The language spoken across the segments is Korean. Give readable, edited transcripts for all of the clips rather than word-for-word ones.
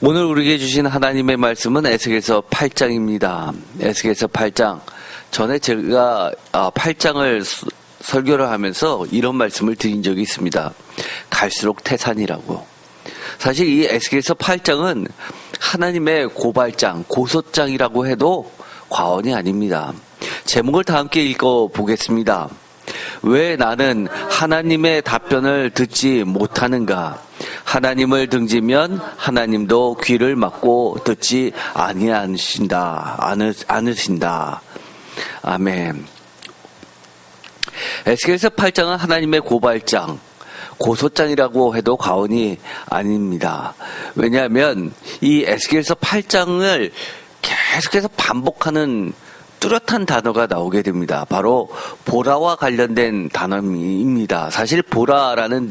오늘 우리에게 주신 하나님의 말씀은 에스겔서 8장입니다. 에스겔서 8장. 전에 제가 8장을 설교를 하면서 이런 말씀을 드린 적이 있습니다. 갈수록 태산이라고. 사실 이 에스겔서 8장은 하나님의 고발장, 고소장이라고 해도 과언이 아닙니다. 제목을 다 함께 읽어보겠습니다. 왜 나는 하나님의 답변을 듣지 못하는가? 하나님을 등지면 하나님도 귀를 막고 듣지 않으신다. 아멘. 에스겔서 8장은 하나님의 고발장, 고소장이라고 해도 과언이 아닙니다. 왜냐하면 이 에스겔서 8장을 계속해서 반복하는 뚜렷한 단어가 나오게 됩니다. 바로 보라와 관련된 단어입니다. 사실 보라라는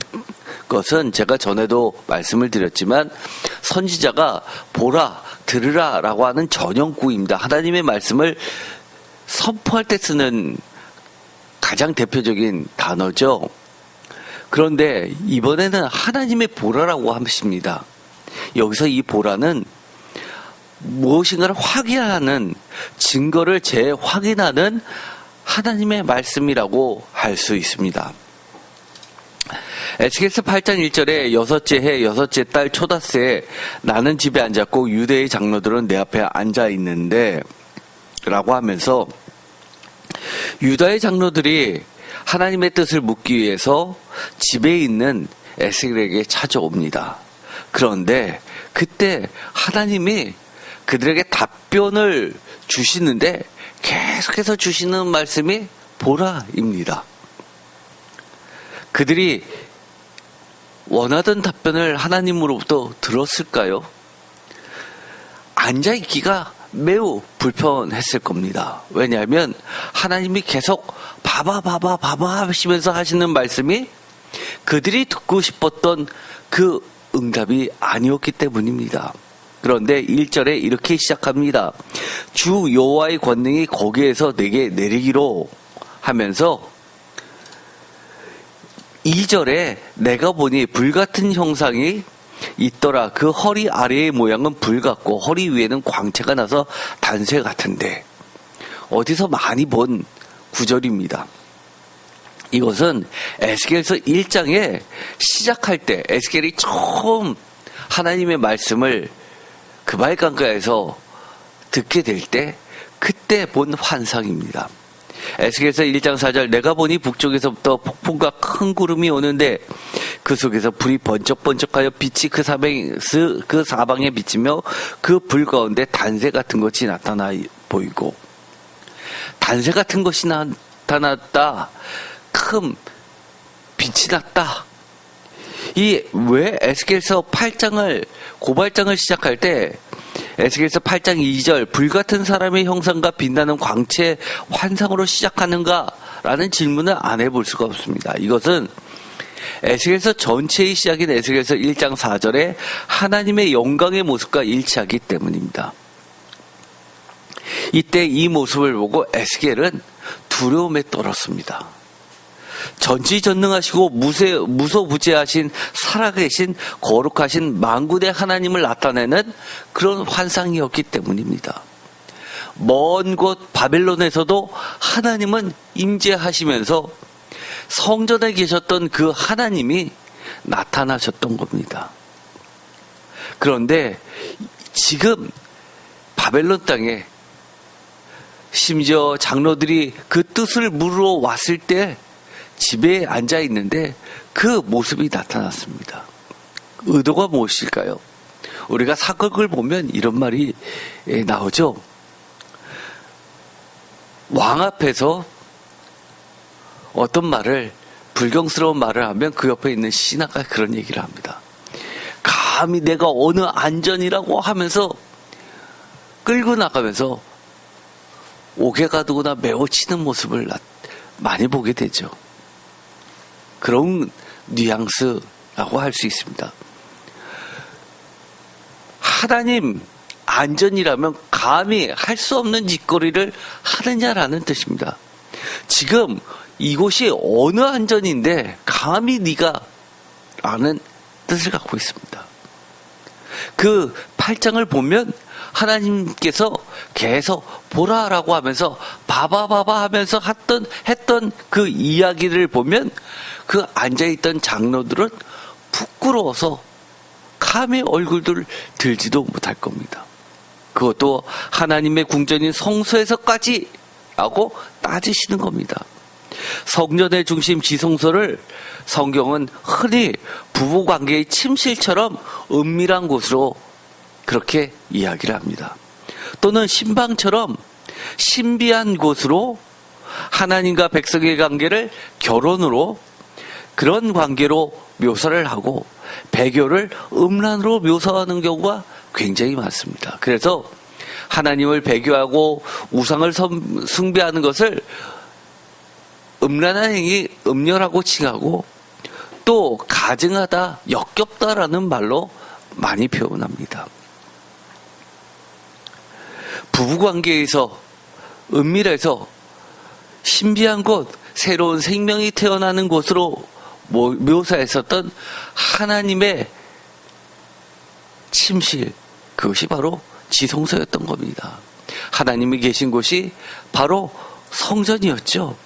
것은 제가 전에도 말씀을 드렸지만 선지자가 보라, 들으라 라고 하는 전형구입니다. 하나님의 말씀을 선포할 때 쓰는 가장 대표적인 단어죠. 그런데 이번에는 하나님의 보라라고 하십니다. 여기서 이 보라는 무엇인가를 확인하는, 증거를 재확인하는 하나님의 말씀이라고 할 수 있습니다. 에스겔서 8장 1절에 여섯째 해 여섯째 달 초닷새에 나는 집에 앉았고 유대의 장로들은 내 앞에 앉아 있는데 라고 하면서 유다의 장로들이 하나님의 뜻을 묻기 위해서 집에 있는 에스겔에게 찾아옵니다. 그런데 그때 하나님이 그들에게 답변을 주시는데 계속해서 주시는 말씀이 보라입니다. 그들이 원하던 답변을 하나님으로부터 들었을까요? 앉아있기가 매우 불편했을 겁니다. 왜냐하면 하나님이 계속 봐봐 하시면서 하시는 말씀이 그들이 듣고 싶었던 그 응답이 아니었기 때문입니다. 그런데 1절에 이렇게 시작합니다. 주 여호와의 권능이 거기에서 내게 내리기로 하면서 2절에 내가 보니 불같은 형상이 있더라. 그 허리 아래의 모양은 불 같고 허리 위에는 광채가 나서 단쇠 같은데. 어디서 많이 본 구절입니다. 이것은 에스겔서 1장에 시작할 때 에스겔이 처음 하나님의 말씀을 그발강가에서 듣게 될 때 그때 본 환상입니다. 에스겔서 1장 4절 내가 보니 북쪽에서부터 폭풍과 큰 구름이 오는데 그 속에서 불이 번쩍번쩍하여 빛이 그 사방에 비치며 그 불 가운데 단새 같은 것이 나타나 보이고 단새 같은 것이 나타났다. 큰 빛이 났다. 이 왜 에스겔서 8장을 고발장을 시작할 때 에스겔서 8장 2절 불같은 사람의 형상과 빛나는 광채 환상으로 시작하는가라는 질문을 안 해볼 수가 없습니다. 이것은 에스겔서 전체의 시작인 에스겔서 1장 4절에 하나님의 영광의 모습과 일치하기 때문입니다. 이때 이 모습을 보고 에스겔은 두려움에 떨었습니다. 전지전능하시고 무소부재하신 살아계신 거룩하신 만군의 하나님을 나타내는 그런 환상이었기 때문입니다. 먼 곳 바벨론에서도 하나님은 임재하시면서 성전에 계셨던 그 하나님이 나타나셨던 겁니다. 그런데 지금 바벨론 땅에 심지어 장로들이 그 뜻을 물으러 왔을 때 집에 앉아 있는데 그 모습이 나타났습니다. 의도가 무엇일까요? 우리가 사극을 보면 이런 말이 나오죠. 왕 앞에서 어떤 말을, 불경스러운 말을 하면 그 옆에 있는 신하가 그런 얘기를 합니다. 감히 내가 어느 안전이라고 하면서 끌고 나가면서 옥에 가두거나 메워 치는 모습을 많이 보게 되죠. 그런 뉘앙스라고 할 수 있습니다. 하나님 안전이라면 감히 할 수 없는 짓거리를 하느냐라는 뜻입니다. 지금 이곳이 어느 안전인데 감히 네가 라는 뜻을 갖고 있습니다. 그 8장을 보면 하나님께서 계속 보라라고 하면서 봐봐 하면서 했던 그 이야기를 보면 그 앉아있던 장로들은 부끄러워서 감히 얼굴들 들지도 못할 겁니다. 그것도 하나님의 궁전인 성소에서까지 라고 따지시는 겁니다. 성전의 중심 지성소를 성경은 흔히 부부관계의 침실처럼 은밀한 곳으로 그렇게 이야기를 합니다. 또는 신방처럼 신비한 곳으로 하나님과 백성의 관계를 결혼으로 그런 관계로 묘사를 하고 배교를 음란으로 묘사하는 경우가 굉장히 많습니다. 그래서 하나님을 배교하고 우상을 숭배하는 것을 음란한 행위, 음녀라고 칭하고 또 가증하다, 역겹다라는 말로 많이 표현합니다. 부부관계에서 은밀해서 신비한 곳, 새로운 생명이 태어나는 곳으로 묘사했었던 하나님의 침실, 그것이 바로 지성소였던 겁니다. 하나님이 계신 곳이 바로 성전이었죠.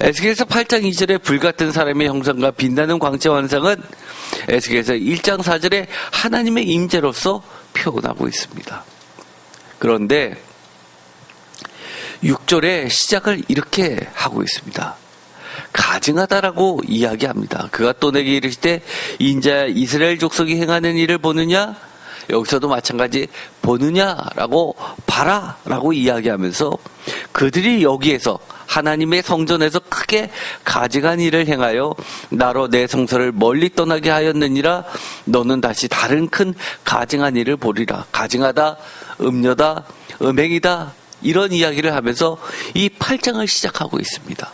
에스겔서 8장 2절의 불같은 사람의 형상과 빛나는 광채 환상은 에스겔서 1장 4절에 하나님의 임재로서 표현하고 있습니다. 그런데 6절의 시작을 이렇게 하고 있습니다. 가증하다라고 이야기합니다. 그가 또 내게 이르시되 인자야 이스라엘 족속이 행하는 일을 보느냐? 여기서도 마찬가지 보느냐라고 봐라라고 이야기하면서 그들이 여기에서 하나님의 성전에서 크게 가증한 일을 행하여 나로 내 성소를 멀리 떠나게 하였느니라. 너는 다시 다른 큰 가증한 일을 보리라. 가증하다, 음녀다, 음행이다, 이런 이야기를 하면서 이 8장을 시작하고 있습니다.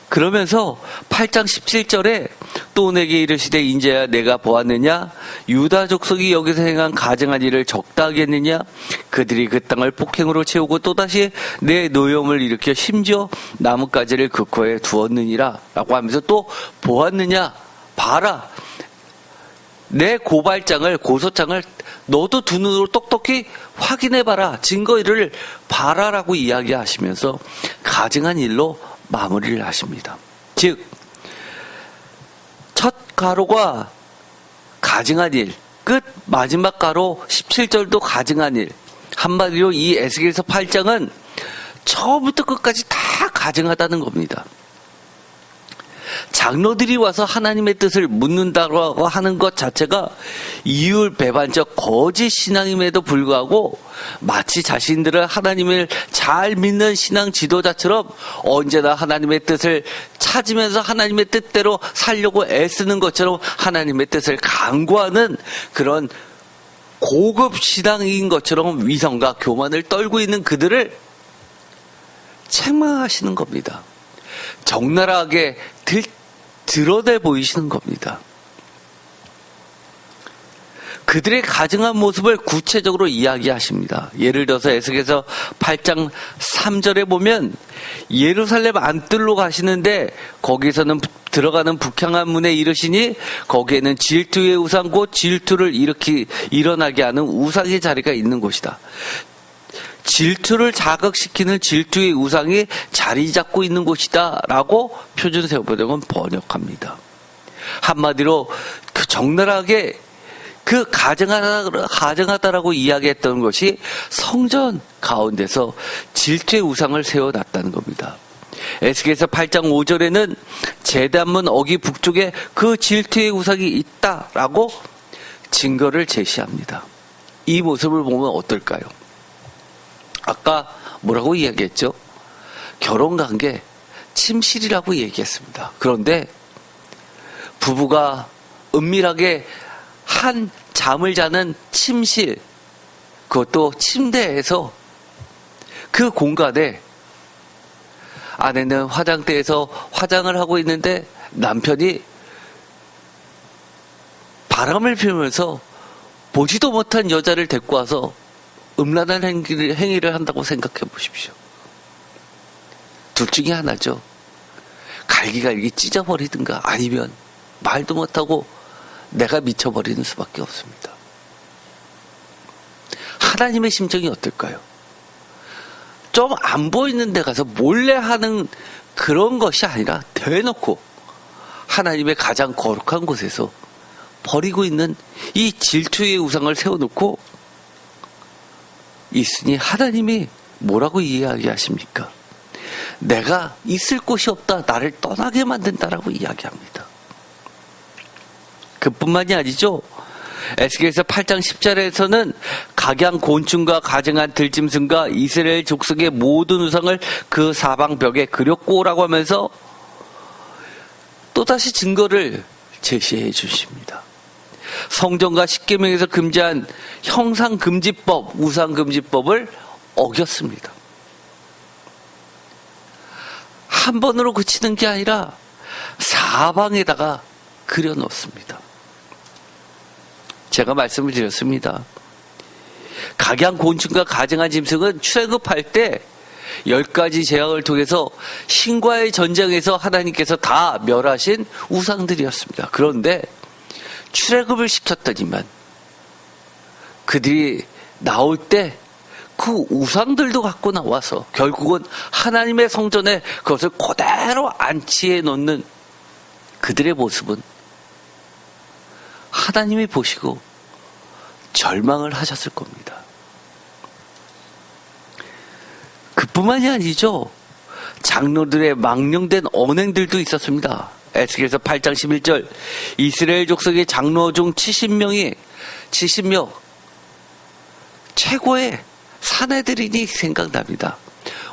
그러면서 8장 17절에 또 내게 이르시되 인자야 내가 보았느냐? 유다 족속이 여기서 행한 가증한 일을 적다 하겠느냐? 그들이 그 땅을 폭행으로 채우고 또다시 내 노염을 일으켜 심지어 나뭇가지를 그 코에 두었느니라 라고 하면서 또 보았느냐? 봐라. 내 고발장을, 고소장을 너도 두 눈으로 똑똑히 확인해봐라. 증거를 봐라라고 이야기하시면서 가증한 일로 마무리를 하십니다. 즉, 첫 가로가 가증한 일, 끝 마지막 가로 17절도 가증한 일. 한마디로 이 에스겔서 8장은 처음부터 끝까지 다 가증하다는 겁니다. 장로들이 와서 하나님의 뜻을 묻는다고 하는 것 자체가 이율배반적 거짓 신앙임에도 불구하고 마치 자신들은 하나님을 잘 믿는 신앙 지도자처럼 언제나 하나님의 뜻을 찾으면서 하나님의 뜻대로 살려고 애쓰는 것처럼 하나님의 뜻을 강구하는 그런 고급 신앙인 것처럼 위선과 교만을 떨고 있는 그들을 책망하시는 겁니다. 적나라하게 드러내 보이시는 겁니다. 그들의 가증한 모습을 구체적으로 이야기하십니다. 예를 들어서 에스겔서 8장 3절에 보면 예루살렘 안뜰로 가시는데 거기서는 들어가는 북향한 문에 이르시니 거기에는 질투의 우상 곧 질투를 일어나게 하는 우상의 자리가 있는 곳이다. 질투를 자극시키는 질투의 우상이 자리 잡고 있는 곳이다 라고 표준세번역은 번역합니다. 한마디로 그 적나라하게 그 가증하다라고 이야기했던 것이 성전 가운데서 질투의 우상을 세워놨다는 겁니다. 에스겔서 8장 5절에는 제단문 어기 북쪽에 그 질투의 우상이 있다라고 증거를 제시합니다. 이 모습을 보면 어떨까요? 아까 뭐라고 이야기했죠? 결혼관계 침실이라고 얘기했습니다. 그런데 부부가 은밀하게 한 잠을 자는 침실, 그것도 침대에서 그 공간에 아내는 화장대에서 화장을 하고 있는데 남편이 바람을 피우면서 보지도 못한 여자를 데리고 와서 음란한 행위를 한다고 생각해 보십시오. 둘 중에 하나죠. 갈기갈기 찢어버리든가 아니면 말도 못하고 내가 미쳐버리는 수밖에 없습니다. 하나님의 심정이 어떨까요? 좀 안 보이는 데 가서 몰래 하는 그런 것이 아니라 대놓고 하나님의 가장 거룩한 곳에서 버리고 있는 이 질투의 우상을 세워놓고 있으니 하나님이 뭐라고 이야기하십니까? 내가 있을 곳이 없다, 나를 떠나게 만든다라고 이야기합니다. 그뿐만이 아니죠. 에스겔서 8장 10절에서는 각양 곤충과 가증한 들짐승과 이스라엘 족속의 모든 우상을 그 사방벽에 그렸고라고 하면서 또다시 증거를 제시해 주십니다. 성전과 십계명에서 금지한 형상금지법, 우상금지법을 어겼습니다. 한 번으로 그치는 게 아니라 사방에다가 그려놓습니다. 제가 말씀을 드렸습니다. 각양 곤충과 가증한 짐승은 출애굽할 때 10가지 재앙을 통해서 신과의 전쟁에서 하나님께서 다 멸하신 우상들이었습니다. 그런데 출애굽을 시켰더니만 그들이 나올 때 그 우상들도 갖고 나와서 결국은 하나님의 성전에 그것을 그대로 안치해 놓는 그들의 모습은 하나님이 보시고 절망을 하셨을 겁니다. 그뿐만이 아니죠. 장로들의 망령된 언행들도 있었습니다. 에스겔서 8장 11절 이스라엘 족속의 장로 중 70명 최고의 사내들이니 생각납니다.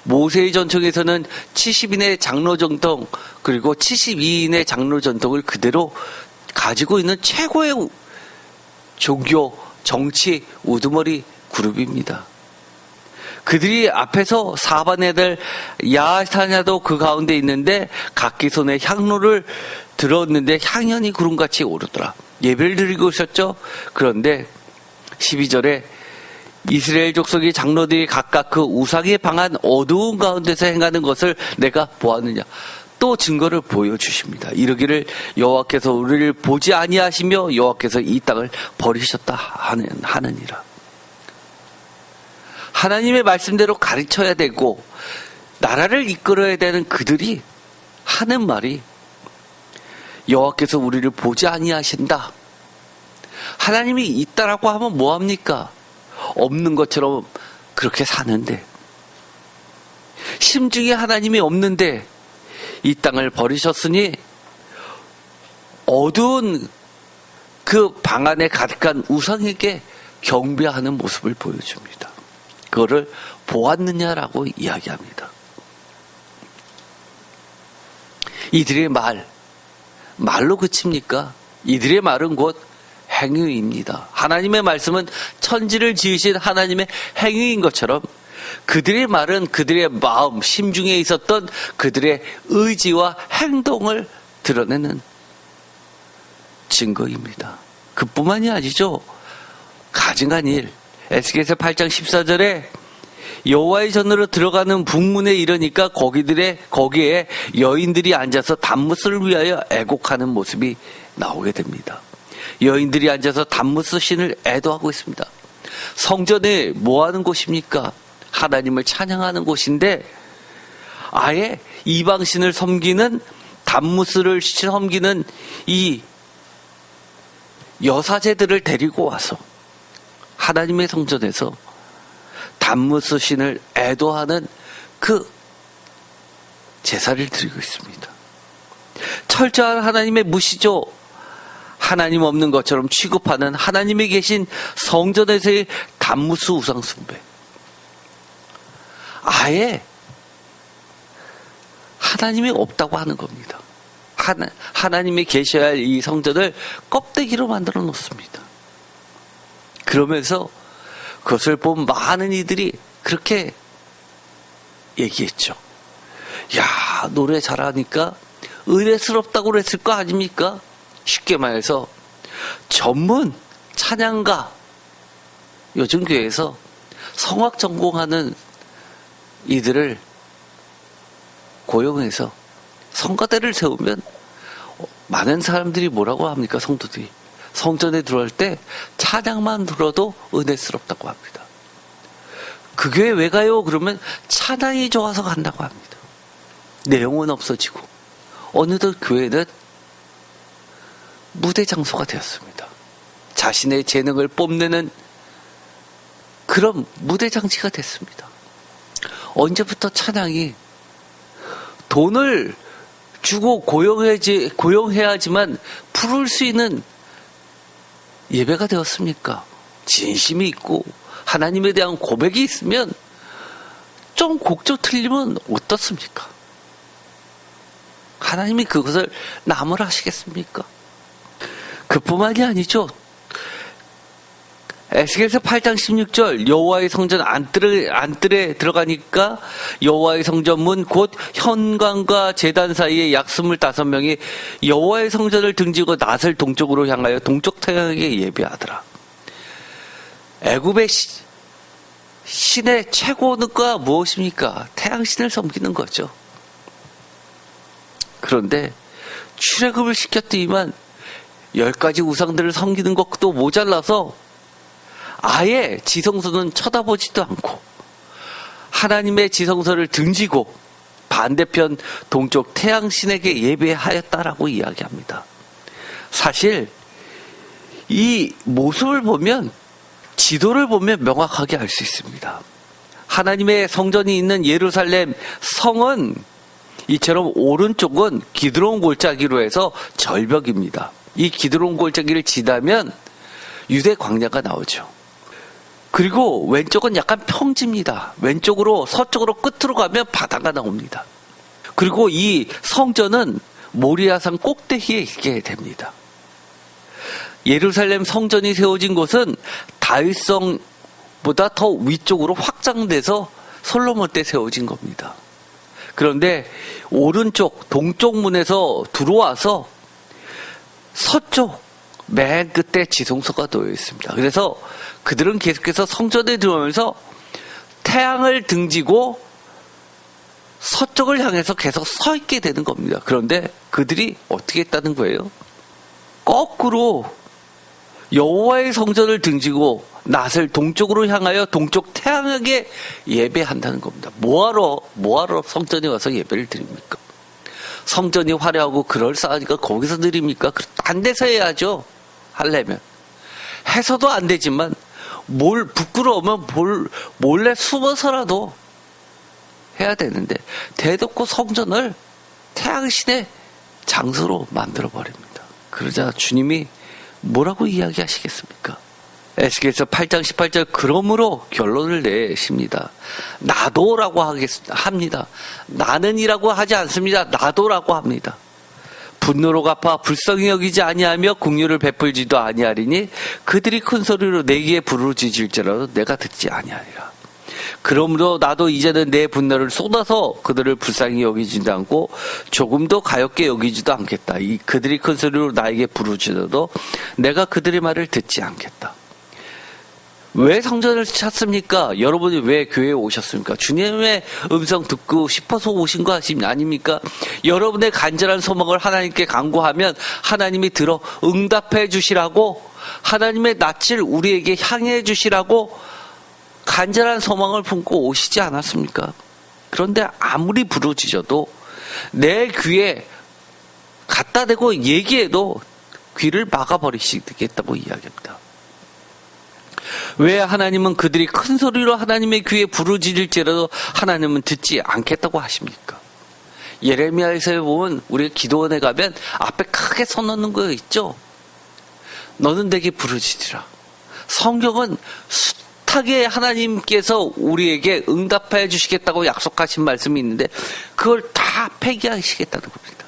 모세의 전통에서는 70인의 장로 전통 그리고 72인의 장로 전통을 그대로 가지고 있는 최고의 종교, 정치, 우두머리 그룹입니다. 그들이 앞에서 사반애들 야사냐도 그 가운데 있는데 각기 손에 향로를 들었는데 향연이 구름같이 오르더라. 예배를 드리고 있었죠. 그런데 12절에 이스라엘 족속의 장로들이 각각 그 우상에 방한 어두운 가운데서 행하는 것을 내가 보았느냐. 또 증거를 보여주십니다. 이르기를 여호와께서 우리를 보지 아니하시며 여호와께서 이 땅을 버리셨다 하느니라. 하나님의 말씀대로 가르쳐야 되고 나라를 이끌어야 되는 그들이 하는 말이 여호와께서 우리를 보지 아니하신다. 하나님이 있다라고 하면 뭐합니까? 없는 것처럼 그렇게 사는데 심중에 하나님이 없는데 이 땅을 버리셨으니 어두운 그 방 안에 가득한 우상에게 경배하는 모습을 보여줍니다. 그거를 보았느냐라고 이야기합니다. 이들의 말로 그칩니까? 이들의 말은 곧 행위입니다. 하나님의 말씀은 천지를 지으신 하나님의 행위인 것처럼 그들의 말은 그들의 마음, 심중에 있었던 그들의 의지와 행동을 드러내는 증거입니다. 그뿐만이 아니죠. 가증한 일, 에스겔서 8장 14절에 여호와의 전으로 들어가는 북문에 이르니까 거기에 여인들이 앉아서 단무스를 위하여 애곡하는 모습이 나오게 됩니다. 여인들이 앉아서 단무스 신을 애도하고 있습니다. 성전에 뭐 하는 곳입니까? 하나님을 찬양하는 곳인데 아예 이방신을 섬기는 단무스를 섬기는 이 여사제들을 데리고 와서 하나님의 성전에서 단무스 신을 애도하는 그 제사를 드리고 있습니다. 철저한 하나님의 무시죠. 하나님 없는 것처럼 취급하는 하나님이 계신 성전에서의 단무스 우상 숭배. 아예 하나님이 없다고 하는 겁니다. 하나님이 계셔야 할 이 성전을 껍데기로 만들어 놓습니다. 그러면서 그것을 본 많은 이들이 그렇게 얘기했죠. 야, 노래 잘하니까 의례스럽다고 그랬을 거 아닙니까? 쉽게 말해서 전문 찬양가, 요즘 교회에서 성악 전공하는 이들을 고용해서 성가대를 세우면 많은 사람들이 뭐라고 합니까? 성도들이 성전에 들어올 때 찬양만 들어도 은혜스럽다고 합니다. 그 교회 왜 가요? 그러면 찬양이 좋아서 간다고 합니다. 내용은 없어지고 어느덧 교회는 무대 장소가 되었습니다. 자신의 재능을 뽐내는 그런 무대 장치가 됐습니다. 언제부터 찬양이 돈을 주고 고용해야지만 부를 수 있는 예배가 되었습니까? 진심이 있고 하나님에 대한 고백이 있으면 좀 곡조 틀리면 어떻습니까? 하나님이 그것을 나무라시겠습니까? 그뿐만이 아니죠. 에스겔서 8장 16절 여호와의 성전 안뜰에 들어가니까 여호와의 성전 문 곧 현관과 제단 사이에 약 25명이 여호와의 성전을 등지고 낫을 동쪽으로 향하여 동쪽 태양에게 예배하더라. 애굽의 신의 최고가 무엇입니까? 태양신을 섬기는 거죠. 그런데 출애굽을 시켰더니만 10가지 우상들을 섬기는 것도 모자라서 아예 지성소는 쳐다보지도 않고 하나님의 지성소를 등지고 반대편 동쪽 태양신에게 예배하였다라고 이야기합니다. 사실 이 모습을 보면 지도를 보면 명확하게 알 수 있습니다. 하나님의 성전이 있는 예루살렘 성은 이처럼 오른쪽은 기드론 골짜기로 해서 절벽입니다. 이 기드론 골짜기를 지나면 유대 광야가 나오죠. 그리고 왼쪽은 약간 평지입니다. 왼쪽으로 서쪽으로 끝으로 가면 바다가 나옵니다. 그리고 이 성전은 모리아산 꼭대기에 있게 됩니다. 예루살렘 성전이 세워진 곳은 다윗성보다 더 위쪽으로 확장돼서 솔로몬 때 세워진 겁니다. 그런데 오른쪽 동쪽 문에서 들어와서 서쪽 맨 끝에 지성소가 놓여 있습니다. 그래서 그들은 계속해서 성전에 들어오면서 태양을 등지고 서쪽을 향해서 계속 서 있게 되는 겁니다. 그런데 그들이 어떻게 했다는 거예요? 거꾸로 여호와의 성전을 등지고 낫을 동쪽으로 향하여 동쪽 태양에게 예배한다는 겁니다. 뭐하러 성전에 와서 예배를 드립니까? 성전이 화려하고 그럴싸하니까 거기서 드립니까? 딴 데서 해야죠. 하려면. 해서도 안 되지만 부끄러우면 몰래 숨어서라도 해야 되는데 대놓고 성전을 태양신의 장소로 만들어버립니다. 그러자 주님이 뭐라고 이야기하시겠습니까? 에스겔서 8장 18절 그러므로 결론을 내십니다. 나도라고 합니다. 나는이라고 하지 않습니다. 나도라고 합니다. 분노로 갚아 불쌍히 여기지 아니하며 긍휼을 베풀지도 아니하리니 그들이 큰 소리로 내게 부르짖을지라도 내가 듣지 아니하리라. 그러므로 나도 이제는 내 분노를 쏟아서 그들을 불쌍히 여기지도 않고 조금도 가엾게 여기지도 않겠다. 그들이 큰 소리로 나에게 부르짖어도 내가 그들의 말을 듣지 않겠다. 왜 성전을 찾습니까? 여러분이 왜 교회에 오셨습니까? 주님의 음성 듣고 싶어서 오신 거 아닙니까? 여러분의 간절한 소망을 하나님께 간구하면 하나님이 들어 응답해 주시라고, 하나님의 낯을 우리에게 향해 주시라고 간절한 소망을 품고 오시지 않았습니까? 그런데 아무리 부르짖어도 내 귀에 갖다 대고 얘기해도 귀를 막아버리시겠다고 이야기합니다. 왜 하나님은 그들이 큰 소리로 하나님의 귀에 부르짖을지라도 하나님은 듣지 않겠다고 하십니까? 예레미야에서 보면 우리가 기도원에 가면 앞에 크게 써놓는 거 있죠? 너는 내게 부르짖으라. 성경은 숱하게 하나님께서 우리에게 응답해 주시겠다고 약속하신 말씀이 있는데 그걸 다 폐기하시겠다는 겁니다.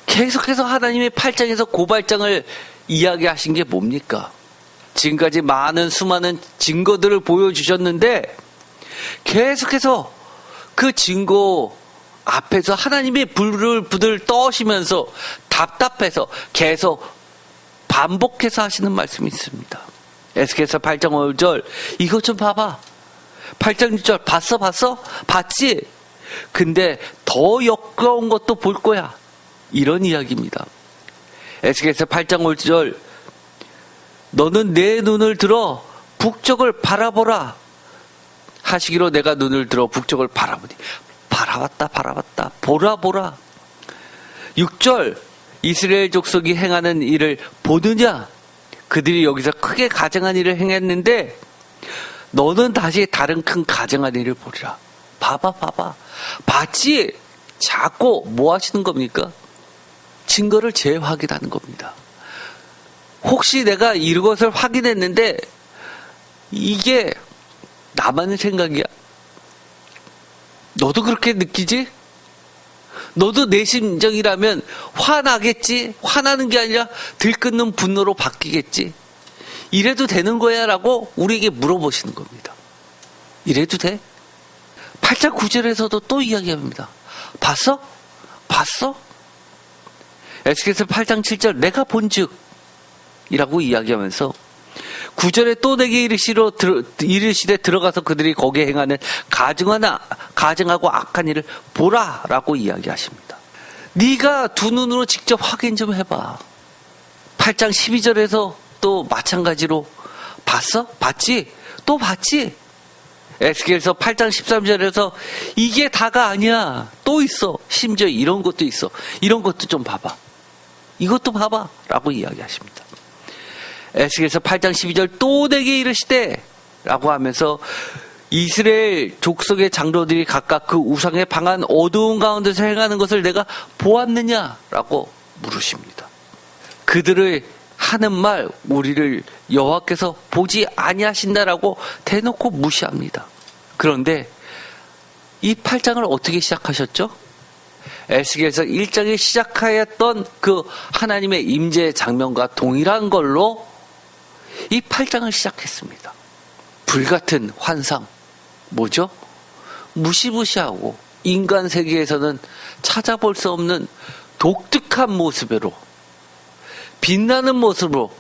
계속해서 하나님의 8장에서 고발장을 이야기하신 게 뭡니까? 지금까지 수많은 증거들을 보여주셨는데 계속해서 그 증거 앞에서 하나님의 불을 떠시면서 답답해서 계속 반복해서 하시는 말씀이 있습니다. 에스겔서 8장 5절 이것 좀 봐봐. 8장 6절 봤어? 봤지? 근데 더 역겨운 것도 볼 거야. 이런 이야기입니다. 에스겔서 8장 5절 너는 내 눈을 들어 북쪽을 바라보라 하시기로 내가 눈을 들어 북쪽을 바라보니 바라봤다 보라 6절 이스라엘 족속이 행하는 일을 보느냐 그들이 여기서 크게 가증한 일을 행했는데 너는 다시 다른 큰 가증한 일을 보리라. 봐봐 봤지? 자꾸 뭐 하시는 겁니까? 증거를 재확인하는 겁니다. 혹시 내가 이것을 확인했는데 이게 나만의 생각이야? 너도 그렇게 느끼지? 너도 내 심정이라면 화나겠지? 화나는 게 아니라 들끓는 분노로 바뀌겠지? 이래도 되는 거야? 라고 우리에게 물어보시는 겁니다. 이래도 돼? 8장 9절에서도 또 이야기합니다. 봤어? 에스겔서 8장 7절 내가 본즉 이라고 이야기하면서 9절에 또 내게 이르시되 들어가서 그들이 거기에 행하는 가증하고 악한 일을 보라 라고 이야기하십니다. 네가 두 눈으로 직접 확인 좀 해봐. 8장 12절에서 또 마찬가지로 봤어? 봤지? 또 봤지? 에스겔서 8장 13절에서 이게 다가 아니야. 또 있어. 심지어 이런 것도 있어. 이런 것도 좀 봐봐. 이것도 봐봐 라고 이야기하십니다. 에스겔서 8장 12절 또 내게 이르시되 라고 하면서 이스라엘 족속의 장로들이 각각 그 우상의 방한 어두운 가운데서 행하는 것을 내가 보았느냐 라고 물으십니다. 그들의 하는 말 우리를 여호와께서 보지 아니하신다라고 대놓고 무시합니다. 그런데 이 8장을 어떻게 시작하셨죠? 에스겔서 1장에 시작하였던 그 하나님의 임재 장면과 동일한 걸로 이 8장을 시작했습니다. 불같은 환상, 뭐죠? 무시무시하고 인간 세계에서는 찾아볼 수 없는 독특한 모습으로 빛나는 모습으로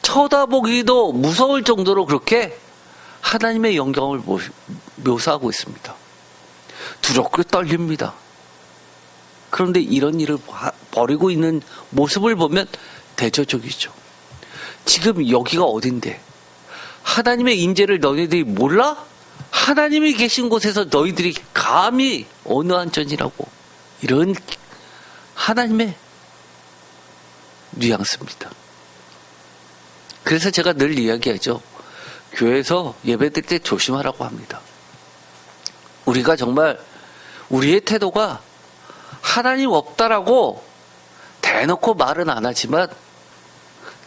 쳐다보기도 무서울 정도로 그렇게 하나님의 영광을 묘사하고 있습니다. 두렵고 떨립니다. 그런데 이런 일을 벌이고 있는 모습을 보면 대조적이죠. 지금 여기가 어딘데? 하나님의 임재를 너희들이 몰라? 하나님이 계신 곳에서 너희들이 감히 어느 한전이라고. 이런 하나님의 뉘앙스입니다. 그래서 제가 늘 이야기하죠. 교회에서 예배드릴 때 조심하라고 합니다. 우리가 정말 우리의 태도가 하나님 없다라고 대놓고 말은 안 하지만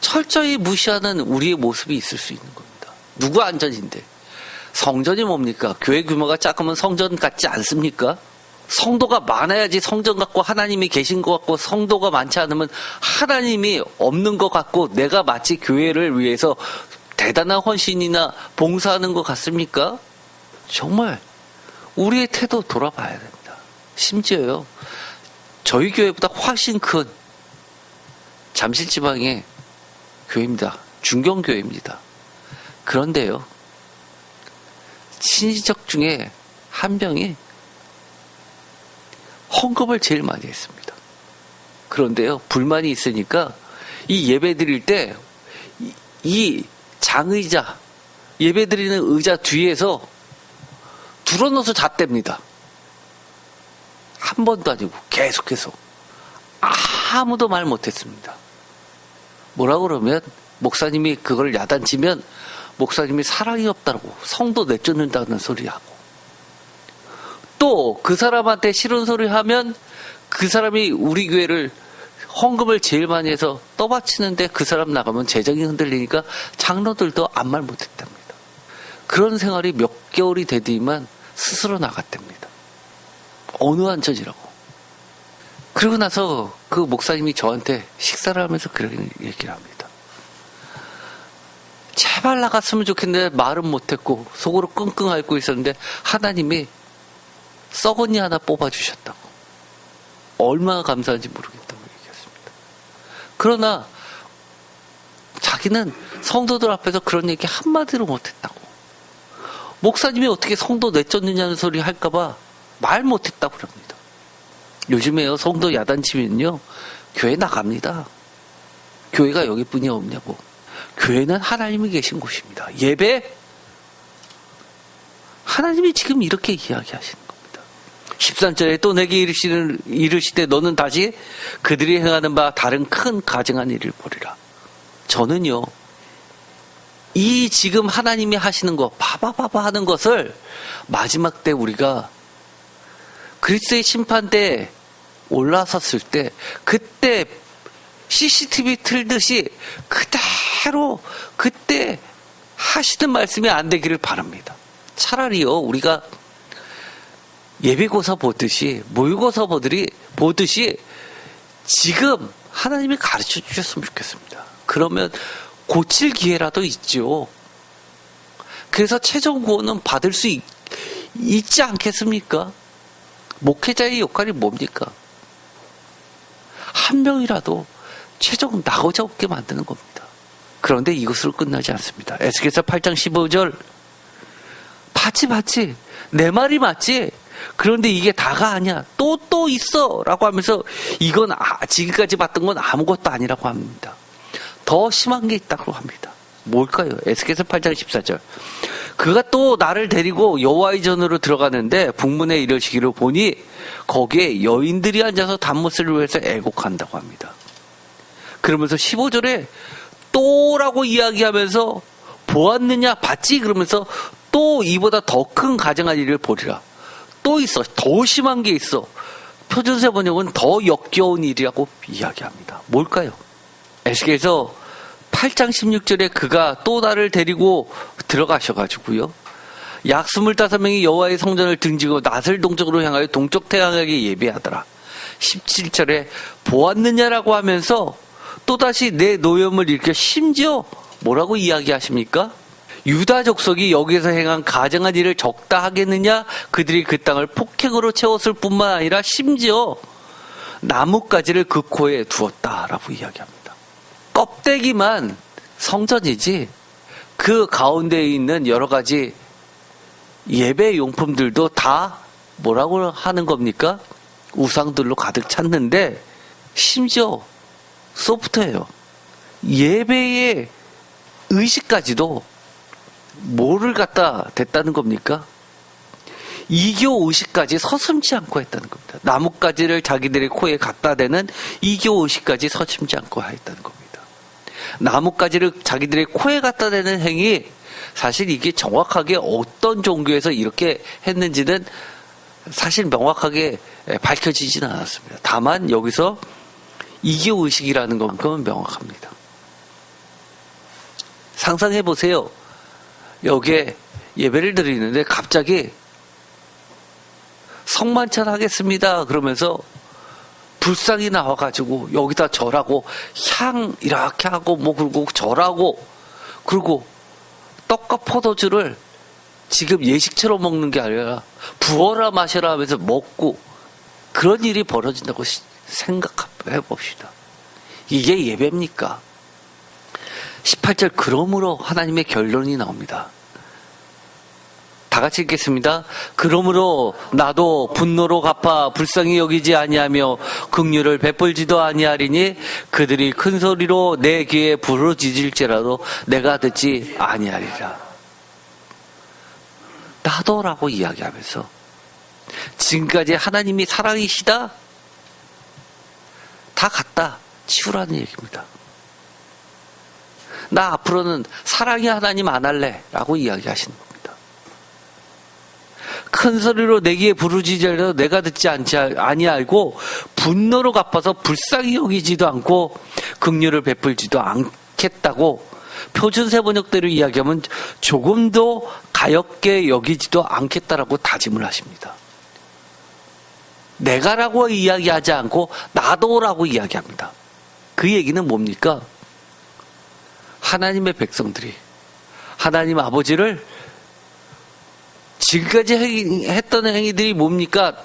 철저히 무시하는 우리의 모습이 있을 수 있는 겁니다. 누구 안전인데? 성전이 뭡니까? 교회 규모가 작으면 성전 같지 않습니까? 성도가 많아야지 성전 같고 하나님이 계신 것 같고, 성도가 많지 않으면 하나님이 없는 것 같고 내가 마치 교회를 위해서 대단한 헌신이나 봉사하는 것 같습니까? 정말 우리의 태도 돌아봐야 됩니다. 심지어요, 저희 교회보다 훨씬 큰 잠실지방의 교회입니다. 중경교회입니다. 그런데요, 친인척 중에 한 명이 헌금을 제일 많이 했습니다. 그런데요, 불만이 있으니까 이 예배 드릴 때 이 장의자, 예배 드리는 의자 뒤에서 둘러넣어서 잤답니다. 한 번도 아니고 계속해서. 아무도 말 못했습니다. 뭐라 그러면 목사님이 그걸 야단치면 목사님이 사랑이 없다고 성도 내쫓는다는 소리하고, 또 그 사람한테 싫은 소리 하면 그 사람이 우리 교회를 헌금을 제일 많이 해서 떠받치는데 그 사람 나가면 재정이 흔들리니까 장로들도 아무 말 못했답니다. 그런 생활이 몇 개월이 되더니만 스스로 나갔답니다. 어느 한전이라고. 그리고 나서 그 목사님이 저한테 식사를 하면서 그런 얘기를 합니다. 제발 나갔으면 좋겠는데 말은 못했고 속으로 끙끙 앓고 있었는데 하나님이 썩언니 하나 뽑아주셨다고. 얼마나 감사한지 모르겠다고 얘기했습니다. 그러나 자기는 성도들 앞에서 그런 얘기 한마디로 못했다고. 목사님이 어떻게 성도 내쫓느냐는 소리 할까봐 말 못했다고 그럽니다. 요즘에요, 성도 야단치면요 교회 나갑니다. 교회가 여기뿐이 없냐고. 교회는 하나님이 계신 곳입니다. 예배, 하나님이 지금 이렇게 이야기하시는 겁니다. 13절에 또 내게 이르시되 너는 다시 그들이 행하는 바 다른 큰 가증한 일을 보리라. 저는요, 이 지금 하나님이 하시는 거, 봐봐 하는 것을 마지막 때 우리가 그리스도의 심판 때 올라섰을 때, 그때 CCTV 틀듯이 그대로 그때 하시는 말씀이 안 되기를 바랍니다. 차라리요, 우리가 예배고사 보듯이, 모의고사 보듯이 지금 하나님이 가르쳐 주셨으면 좋겠습니다. 그러면 고칠 기회라도 있죠. 그래서 최종 구원은 받을 수 있지 않겠습니까? 목회자의 역할이 뭡니까? 한 명이라도 최종 나오자 없게 만드는 겁니다. 그런데 이것으로 끝나지 않습니다. 에스겔서 8장 15절, 맞지. 내 말이 맞지. 그런데 이게 다가 아니야. 또 있어. 라고 하면서 이건 지금까지 봤던 건 아무것도 아니라고 합니다. 더 심한 게 있다고 합니다. 뭘까요? 에스겔서 8장 14절. 그가 또 나를 데리고 여호와의 전으로 들어가는데 북문에 이르시기를 보니 거기에 여인들이 앉아서 단무스를 위해서 애곡한다고 합니다. 그러면서 15절에 또라고 이야기하면서 보았느냐 봤지? 그러면서 또 이보다 더 큰 가증한 일을 보리라. 또 있어. 더 심한 게 있어. 표준세 번역은 더 역겨운 일이라고 이야기합니다. 뭘까요? 에스겔서 8장 16절에 그가 또 나를 데리고 들어가셔가지고요, 약 25명이 여호와의 성전을 등지고 낫을 동쪽으로 향하여 동쪽 태양에게 예배하더라. 17절에 보았느냐라고 하면서 또다시 내 노염을 일으켜 심지어 뭐라고 이야기하십니까? 유다 족속이 여기에서 행한 가증한 일을 적다 하겠느냐? 그들이 그 땅을 폭행으로 채웠을 뿐만 아니라 심지어 나뭇가지를 그 코에 두었다라고 이야기합니다. 껍데기만 성전이지 그 가운데에 있는 여러 가지 예배 용품들도 다 뭐라고 하는 겁니까? 우상들로 가득 찼는데 심지어 소프트웨어, 예배의 의식까지도 뭐를 갖다 댔다는 겁니까? 이교 의식까지 서슴지 않고 했다는 겁니다. 나뭇가지를 자기들의 코에 갖다 대는 이교 의식까지 서슴지 않고 했다는 겁니다. 나뭇가지를 자기들의 코에 갖다 대는 행위, 사실 이게 정확하게 어떤 종교에서 이렇게 했는지는 사실 명확하게 밝혀지지는 않았습니다. 다만 여기서 이교 의식이라는 것만큼은 명확합니다. 상상해 보세요. 여기에 예배를 드리는데 갑자기 성만찬 하겠습니다 그러면서 불상이 나와가지고 여기다 절하고 향 이렇게 하고 뭐 그리고 절하고 그리고 떡과 포도주를 지금 예식처럼 먹는 게 아니라 부어라 마셔라 하면서 먹고 그런 일이 벌어진다고 생각해 봅시다. 이게 예배입니까? 18절 그러므로 하나님의 결론이 나옵니다. 다 같이 읽겠습니다. 그러므로 나도 분노로 갚아 불쌍히 여기지 아니하며 긍휼을 베풀지도 아니하리니 그들이 큰 소리로 내 귀에 부르짖을지라도 내가 듣지 아니하리라. 나도라고 이야기하면서 지금까지 하나님이 사랑이시다? 다 갖다 치우라는 얘기입니다. 나 앞으로는 사랑이 하나님 안 할래 라고 이야기하시는 겁니다. 큰 소리로 내 귀에 부르짖으려도 내가 듣지 아니하고 분노로 갚아서 불쌍히 여기지도 않고 긍휼을 베풀지도 않겠다고 표준세 번역대로 이야기하면 조금도 가엾게 여기지도 않겠다라고 다짐을 하십니다. 내가라고 이야기하지 않고 나도라고 이야기합니다. 그 얘기는 뭡니까? 하나님의 백성들이 하나님 아버지를 지금까지 했던 행위들이 뭡니까?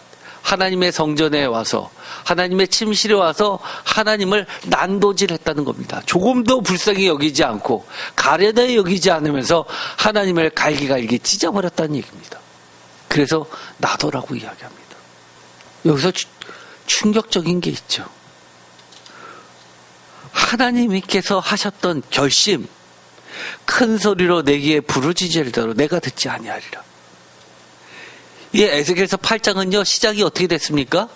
하나님의 성전에 와서 하나님의 침실에 와서 하나님을 난도질했다는 겁니다. 조금도 불쌍히 여기지 않고 가련하게 여기지 않으면서 하나님을 갈기갈기 찢어버렸다는 얘기입니다. 그래서 나도라고 이야기합니다. 여기서 충격적인 게 있죠. 하나님께서 하셨던 결심, 큰 소리로 내기에 부르짖을대로 내가 듣지 아니하리라. 이 에스겔서 8장은요, 시작이 어떻게 됐습니까?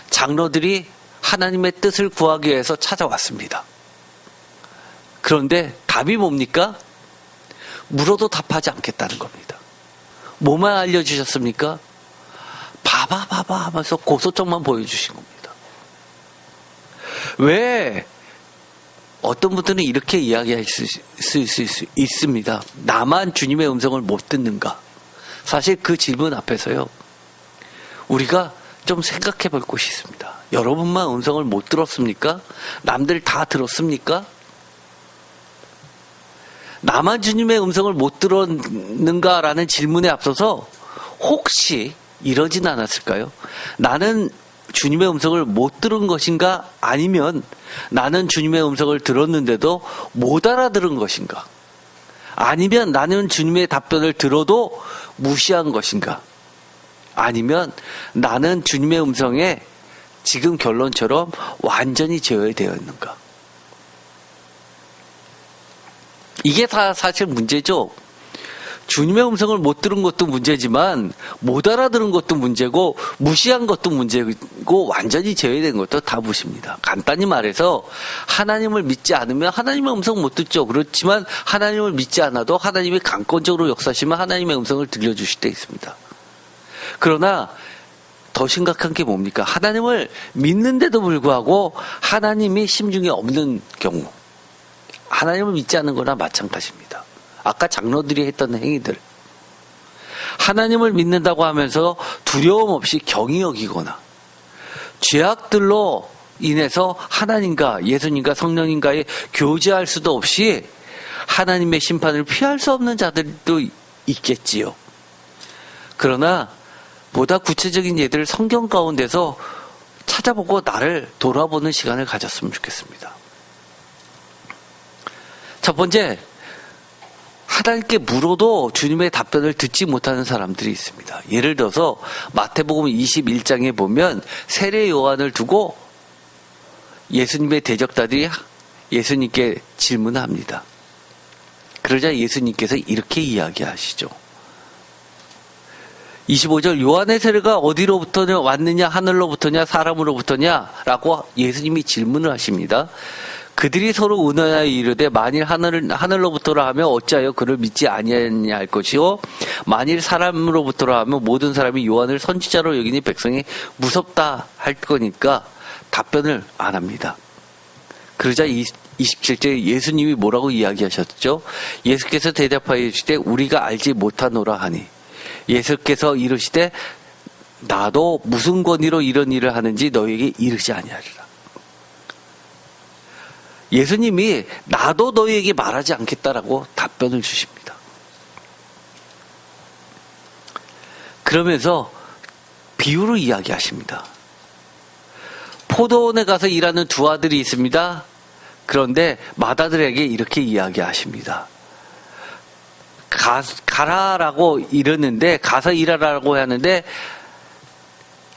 장로들이 하나님의 뜻을 구하기 위해서 찾아왔습니다. 그런데 답이 뭡니까? 물어도 답하지 않겠다는 겁니다. 뭐만 알려주셨습니까? 봐봐 하면서 고소장만 보여주신 겁니다. 왜 어떤 분들은 이렇게 이야기할 수 있습니다. 나만 주님의 음성을 못 듣는가? 사실 그 질문 앞에서요, 우리가 좀 생각해 볼 곳이 있습니다. 여러분만 음성을 못 들었습니까? 남들 다 들었습니까? 나만 주님의 음성을 못 들었는가라는 질문에 앞서서 혹시 이러진 않았을까요? 나는 주님의 음성을 못 들은 것인가? 아니면 나는 주님의 음성을 들었는데도 못 알아들은 것인가? 아니면 나는 주님의 답변을 들어도 무시한 것인가? 아니면 나는 주님의 음성에 지금 결론처럼 완전히 제어되어 있는가? 이게 다 사실 문제죠. 주님의 음성을 못 들은 것도 문제지만 못 알아들은 것도 문제고 무시한 것도 문제고 완전히 제외된 것도 다 무시입니다. 간단히 말해서 하나님을 믿지 않으면 하나님의 음성 못 듣죠. 그렇지만 하나님을 믿지 않아도 하나님이 강권적으로 역사하시면 하나님의 음성을 들려주실 때 있습니다. 그러나 더 심각한 게 뭡니까? 하나님을 믿는데도 불구하고 하나님이 심중에 없는 경우, 하나님을 믿지 않는 거나 마찬가지입니다. 아까 장로들이 했던 행위들, 하나님을 믿는다고 하면서 두려움 없이 경히 여기거나 죄악들로 인해서 하나님과 예수님과 성령님과의 교제할 수도 없이 하나님의 심판을 피할 수 없는 자들도 있겠지요. 그러나 보다 구체적인 예들을 성경 가운데서 찾아보고 나를 돌아보는 시간을 가졌으면 좋겠습니다. 첫 번째, 하나님께 물어도 주님의 답변을 듣지 못하는 사람들이 있습니다. 예를 들어서 마태복음 21장에 보면 세례 요한을 두고 예수님의 대적자들이 예수님께 질문합니다. 그러자 예수님께서 이렇게 이야기하시죠. 25절, 요한의 세례가 어디로부터 왔느냐, 하늘로부터냐, 사람으로부터냐 라고 예수님이 질문을 하십니다. 그들이 서로 의논하여 이르되 만일 하늘로부터라 하면 어찌하여 그를 믿지 아니하냐 할 것이요 만일 사람으로부터라 하면 모든 사람이 요한을 선지자로 여기니 백성이 무섭다 할 거니까 답변을 안 합니다. 그러자 27절에 예수님이 뭐라고 이야기하셨죠? 예수께서 대답하여 이르시되 우리가 알지 못하노라 하니 예수께서 이르시되 나도 무슨 권위로 이런 일을 하는지 너희에게 이르지 아니하리라. 예수님이 나도 너희에게 말하지 않겠다라고 답변을 주십니다. 그러면서 비유로 이야기하십니다. 포도원에 가서 일하는 두 아들이 있습니다. 그런데 맏아들에게 이렇게 이야기하십니다. 가라라고 이러는데, 가서 일하라고 하는데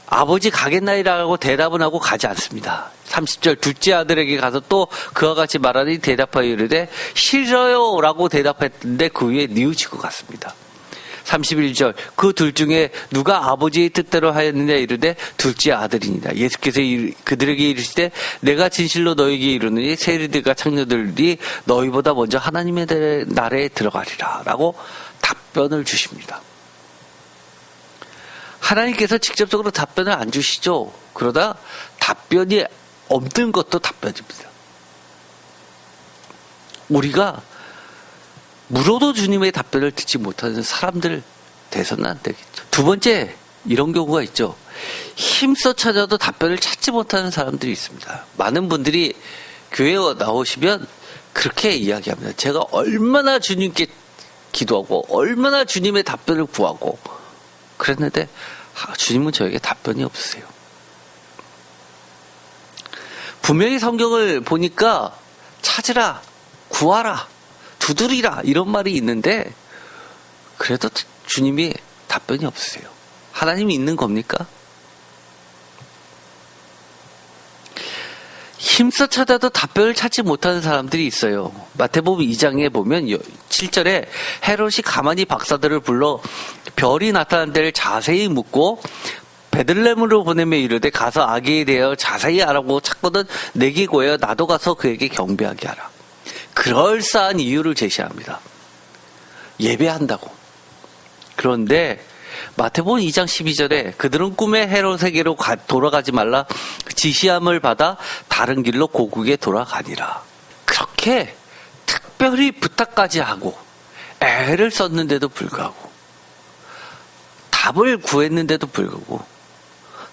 아버지 가겠나이라고 대답은 하고 가지 않습니다. 30절, 둘째 아들에게 가서 또 그와 같이 말하니 대답하여 이르되 싫어요 라고 대답했는데 그 위에 뉘우치고 갔습니다. 31절, 그 둘 중에 누가 아버지의 뜻대로 하였느냐 이르되 둘째 아들이니라. 예수께서 그들에게 이르시되 내가 진실로 너희에게 이르노니 세리들과 창녀들이 너희보다 먼저 하나님의 나라에 들어가리라 라고 답변을 주십니다. 하나님께서 직접적으로 답변을 안 주시죠. 그러다 답변이 없는 것도 답변입니다. 우리가 물어도 주님의 답변을 듣지 못하는 사람들 돼서는 안 되겠죠. 두 번째, 이런 경우가 있죠. 힘써 찾아도 답변을 찾지 못하는 사람들이 있습니다. 많은 분들이 교회에 나오시면 그렇게 이야기합니다. 제가 얼마나 주님께 기도하고 얼마나 주님의 답변을 구하고 그랬는데 주님은 저에게 답변이 없으세요. 분명히 성경을 보니까 찾으라, 구하라, 두드리라 이런 말이 있는데 그래도 주님이 답변이 없으세요. 하나님이 있는 겁니까? 힘써 찾아도 답변을 찾지 못하는 사람들이 있어요. 마태복음 2장에 보면 7절에 헤롯이 가만히 박사들을 불러 별이 나타난 데를 자세히 묻고 베들레헴으로 보내며 이르되 가서 아기에 대하여 자세히 알아보고 찾거든 내게 구하여 나도 가서 그에게 경배하게 하라. 그럴싸한 이유를 제시합니다. 예배한다고. 그런데 마태복음 2장 12절에 그들은 꿈에 헤롯에게로 돌아가지 말라 지시함을 받아 다른 길로 고국에 돌아가니라. 그렇게 특별히 부탁까지 하고 애를 썼는데도 불구하고 답을 구했는데도 불구하고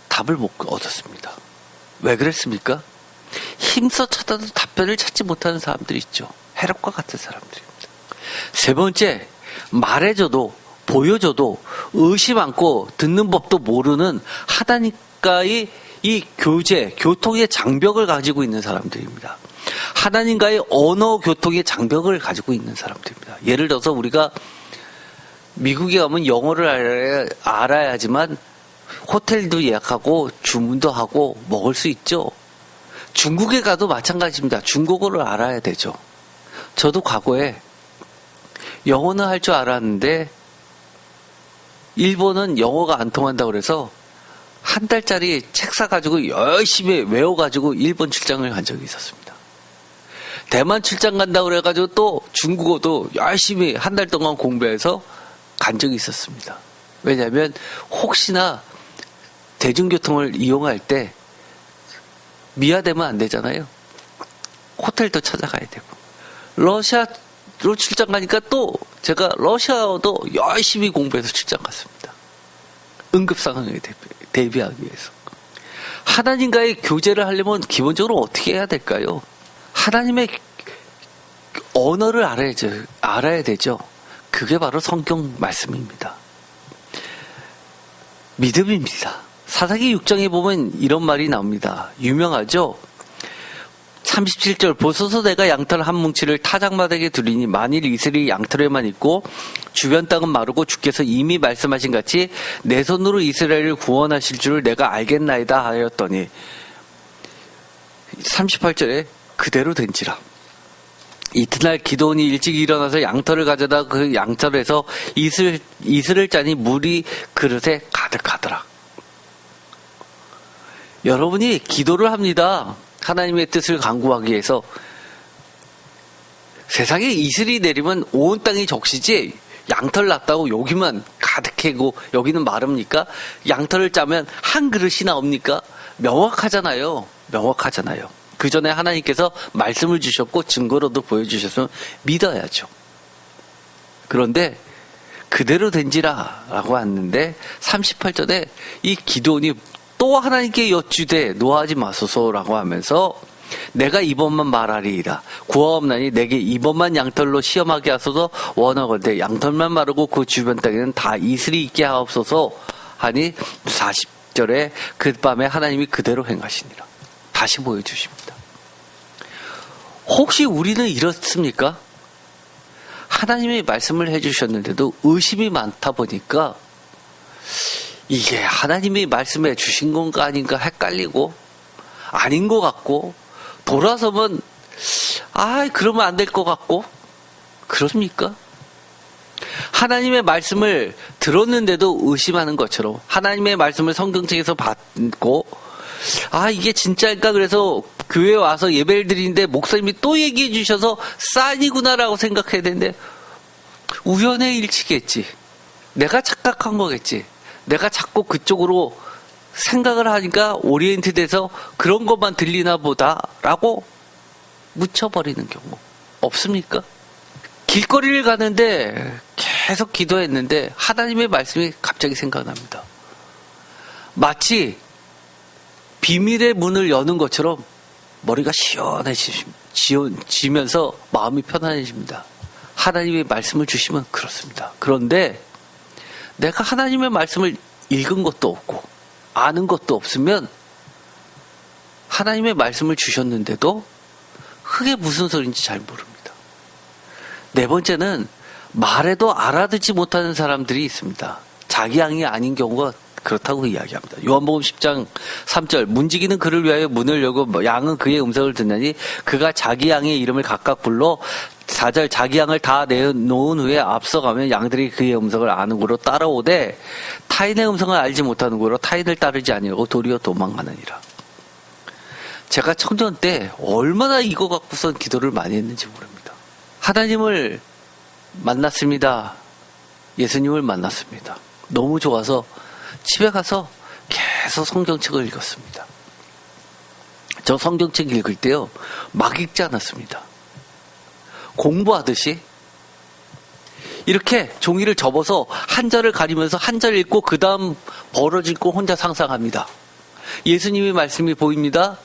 답을 못 얻었습니다. 왜 그랬습니까? 힘써 찾아도 답변을 찾지 못하는 사람들이 있죠. 헤롯과 같은 사람들입니다. 세 번째, 말해줘도 보여줘도 의심 않고 듣는 법도 모르는 하나님과의 이 교통의 장벽을 가지고 있는 사람들입니다. 하나님과의 언어 교통의 장벽을 가지고 있는 사람들입니다. 예를 들어서 우리가 미국에 가면 영어를 알아야지만 호텔도 예약하고 주문도 하고 먹을 수 있죠. 중국에 가도 마찬가지입니다. 중국어를 알아야 되죠. 저도 과거에 영어는 할 줄 알았는데 일본은 영어가 안 통한다고 그래서 한 달짜리 책 사가지고 열심히 외워가지고 일본 출장을 간 적이 있었습니다. 대만 출장 간다고 그래가지고 또 중국어도 열심히 한 달 동안 공부해서 간 적이 있었습니다. 왜냐하면 혹시나 대중교통을 이용할 때 미화되면 안 되잖아요. 호텔도 찾아가야 되고. 러시아로 출장 가니까 또 제가 러시아어도 열심히 공부해서 출장 갔습니다. 응급 상황에 대비하기 위해서. 하나님과의 교제를 하려면 기본적으로 어떻게 해야 될까요? 하나님의 언어를 알아야 되죠. 그게 바로 성경 말씀입니다. 믿음입니다. 사사기 6장에 보면 이런 말이 나옵니다. 유명하죠? 37절 보소서 내가 양털 한 뭉치를 타작마당에 두리니 만일 이스라엘이 양털에만 있고 주변 땅은 마르고 주께서 이미 말씀하신 같이 내 손으로 이스라엘을 구원하실 줄을 내가 알겠나이다 하였더니 38절에 그대로 된지라. 이튿날 기드온이 일찍 일어나서 양털을 가져다 그 양털에서 이슬을 짜니 물이 그릇에 가득하더라. 여러분이 기도를 합니다. 하나님의 뜻을 간구하기 위해서. 세상에 이슬이 내리면 온 땅이 적시지 양털 났다고 여기만 가득해고 여기는 마릅니까? 양털을 짜면 한 그릇이 나옵니까? 명확하잖아요. 그 전에 하나님께서 말씀을 주셨고 증거로도 보여주셨으면 믿어야죠. 그런데 그대로 된지라 라고 하는데 38절에 이 기드온이 또 하나님께 여쭈되 노하지 마소서라고 하면서 내가 이번만 말하리이다. 구하옵나니 내게 이번만 양털로 시험하게 하소서 원하건대 양털만 마르고 그 주변 땅에는 다 이슬이 있게 하옵소서 하니 40절에 그 밤에 하나님이 그대로 행하시니라. 다시 보여주십니다. 혹시 우리는 이렇습니까? 하나님의 말씀을 해주셨는데도 의심이 많다 보니까 이게 하나님이 말씀해 주신 건가 아닌가 헷갈리고 아닌 것 같고 돌아서면 그러면 안 될 것 같고 그렇습니까? 하나님의 말씀을 들었는데도 의심하는 것처럼 하나님의 말씀을 성경책에서 받고 이게 진짜일까 그래서 교회에 와서 예배를 드리는데 목사님이 또 얘기해 주셔서 싼이구나라고 생각해야 되는데 우연의 일치겠지. 내가 착각한 거겠지. 내가 자꾸 그쪽으로 생각을 하니까 오리엔트 돼서 그런 것만 들리나 보다라고 묻혀버리는 경우 없습니까? 길거리를 가는데 계속 기도했는데 하나님의 말씀이 갑자기 생각납니다. 마치 비밀의 문을 여는 것처럼 머리가 시원해지면서 마음이 편안해집니다. 하나님의 말씀을 주시면 그렇습니다. 그런데 내가 하나님의 말씀을 읽은 것도 없고 아는 것도 없으면 하나님의 말씀을 주셨는데도 그게 무슨 소리인지 잘 모릅니다. 네 번째는 말해도 알아듣지 못하는 사람들이 있습니다. 자기 양이 아닌 경우가 그렇다고 이야기합니다. 요한복음 10장 3절 문지기는 그를 위하여 문을 열고 양은 그의 음성을 듣느니 그가 자기 양의 이름을 각각 불러 4절 자기 양을 다 내놓은 후에 앞서가면 양들이 그의 음성을 아는 고로 따라오되 타인의 음성을 알지 못하는 고로 타인을 따르지 아니하고 도리어 도망가느니라. 제가 청년 때 얼마나 이거 갖고선 기도를 많이 했는지 모릅니다. 하나님을 만났습니다. 예수님을 만났습니다. 너무 좋아서 집에 가서 계속 성경책을 읽었습니다. 저 성경책 읽을 때요, 막 읽지 않았습니다. 공부하듯이 이렇게 종이를 접어서 한자를 가리면서 한자를 읽고 그 다음 벌어져 읽고 혼자 상상합니다. 예수님의 말씀이 보입니다.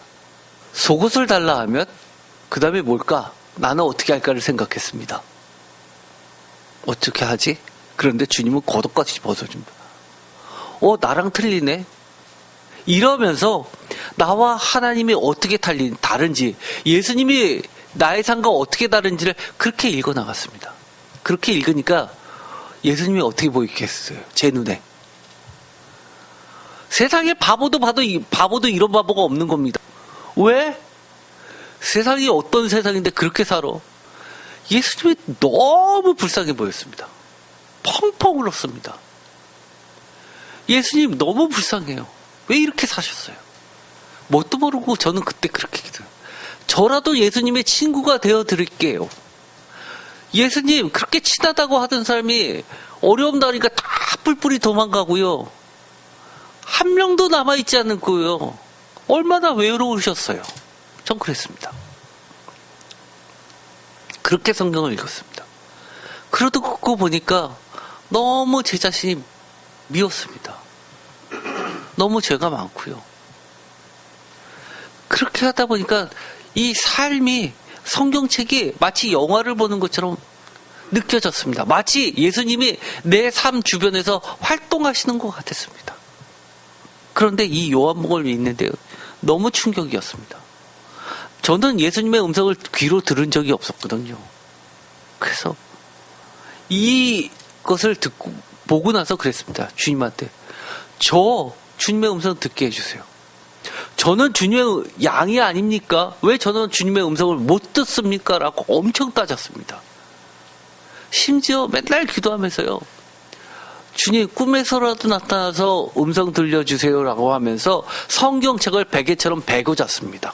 속옷을 달라 하면 그 다음에 뭘까? 나는 어떻게 할까를 생각했습니다. 어떻게 하지? 그런데 주님은 겉옷같이 벗어줍니다. 나랑 틀리네? 이러면서 나와 하나님이 어떻게 다른지, 예수님이 나의 삶과 어떻게 다른지를 그렇게 읽어나갔습니다. 그렇게 읽으니까 예수님이 어떻게 보이겠어요? 제 눈에. 세상에 바보도 이런 바보가 없는 겁니다. 왜? 세상이 어떤 세상인데 그렇게 살아? 예수님이 너무 불쌍해 보였습니다. 펑펑 울었습니다. 예수님 너무 불쌍해요. 왜 이렇게 사셨어요? 뭣도 모르고 저는 그때 그렇게 기도해요. 저라도 예수님의 친구가 되어 드릴게요. 예수님 그렇게 친하다고 하던 사람이 어려움 나니까 다 뿔뿔이 도망가고요. 한 명도 남아있지 않는 거예요. 얼마나 외로우셨어요. 전 그랬습니다. 그렇게 성경을 읽었습니다. 그러고 보니까 너무 제 자신이 미웠습니다. 너무 죄가 많고요. 그렇게 하다 보니까 이 삶이, 성경책이 마치 영화를 보는 것처럼 느껴졌습니다. 마치 예수님이 내 삶 주변에서 활동하시는 것 같았습니다. 그런데 이 요한복음을 읽는데 너무 충격이었습니다. 저는 예수님의 음성을 귀로 들은 적이 없었거든요. 그래서 이것을 보고 나서 그랬습니다. 주님한테. 저 주님의 음성 듣게 해주세요. 저는 주님의 양이 아닙니까? 왜 저는 주님의 음성을 못 듣습니까? 라고 엄청 따졌습니다. 심지어 맨날 기도하면서요. 주님 꿈에서라도 나타나서 음성 들려주세요 라고 하면서 성경책을 베개처럼 베고 잤습니다.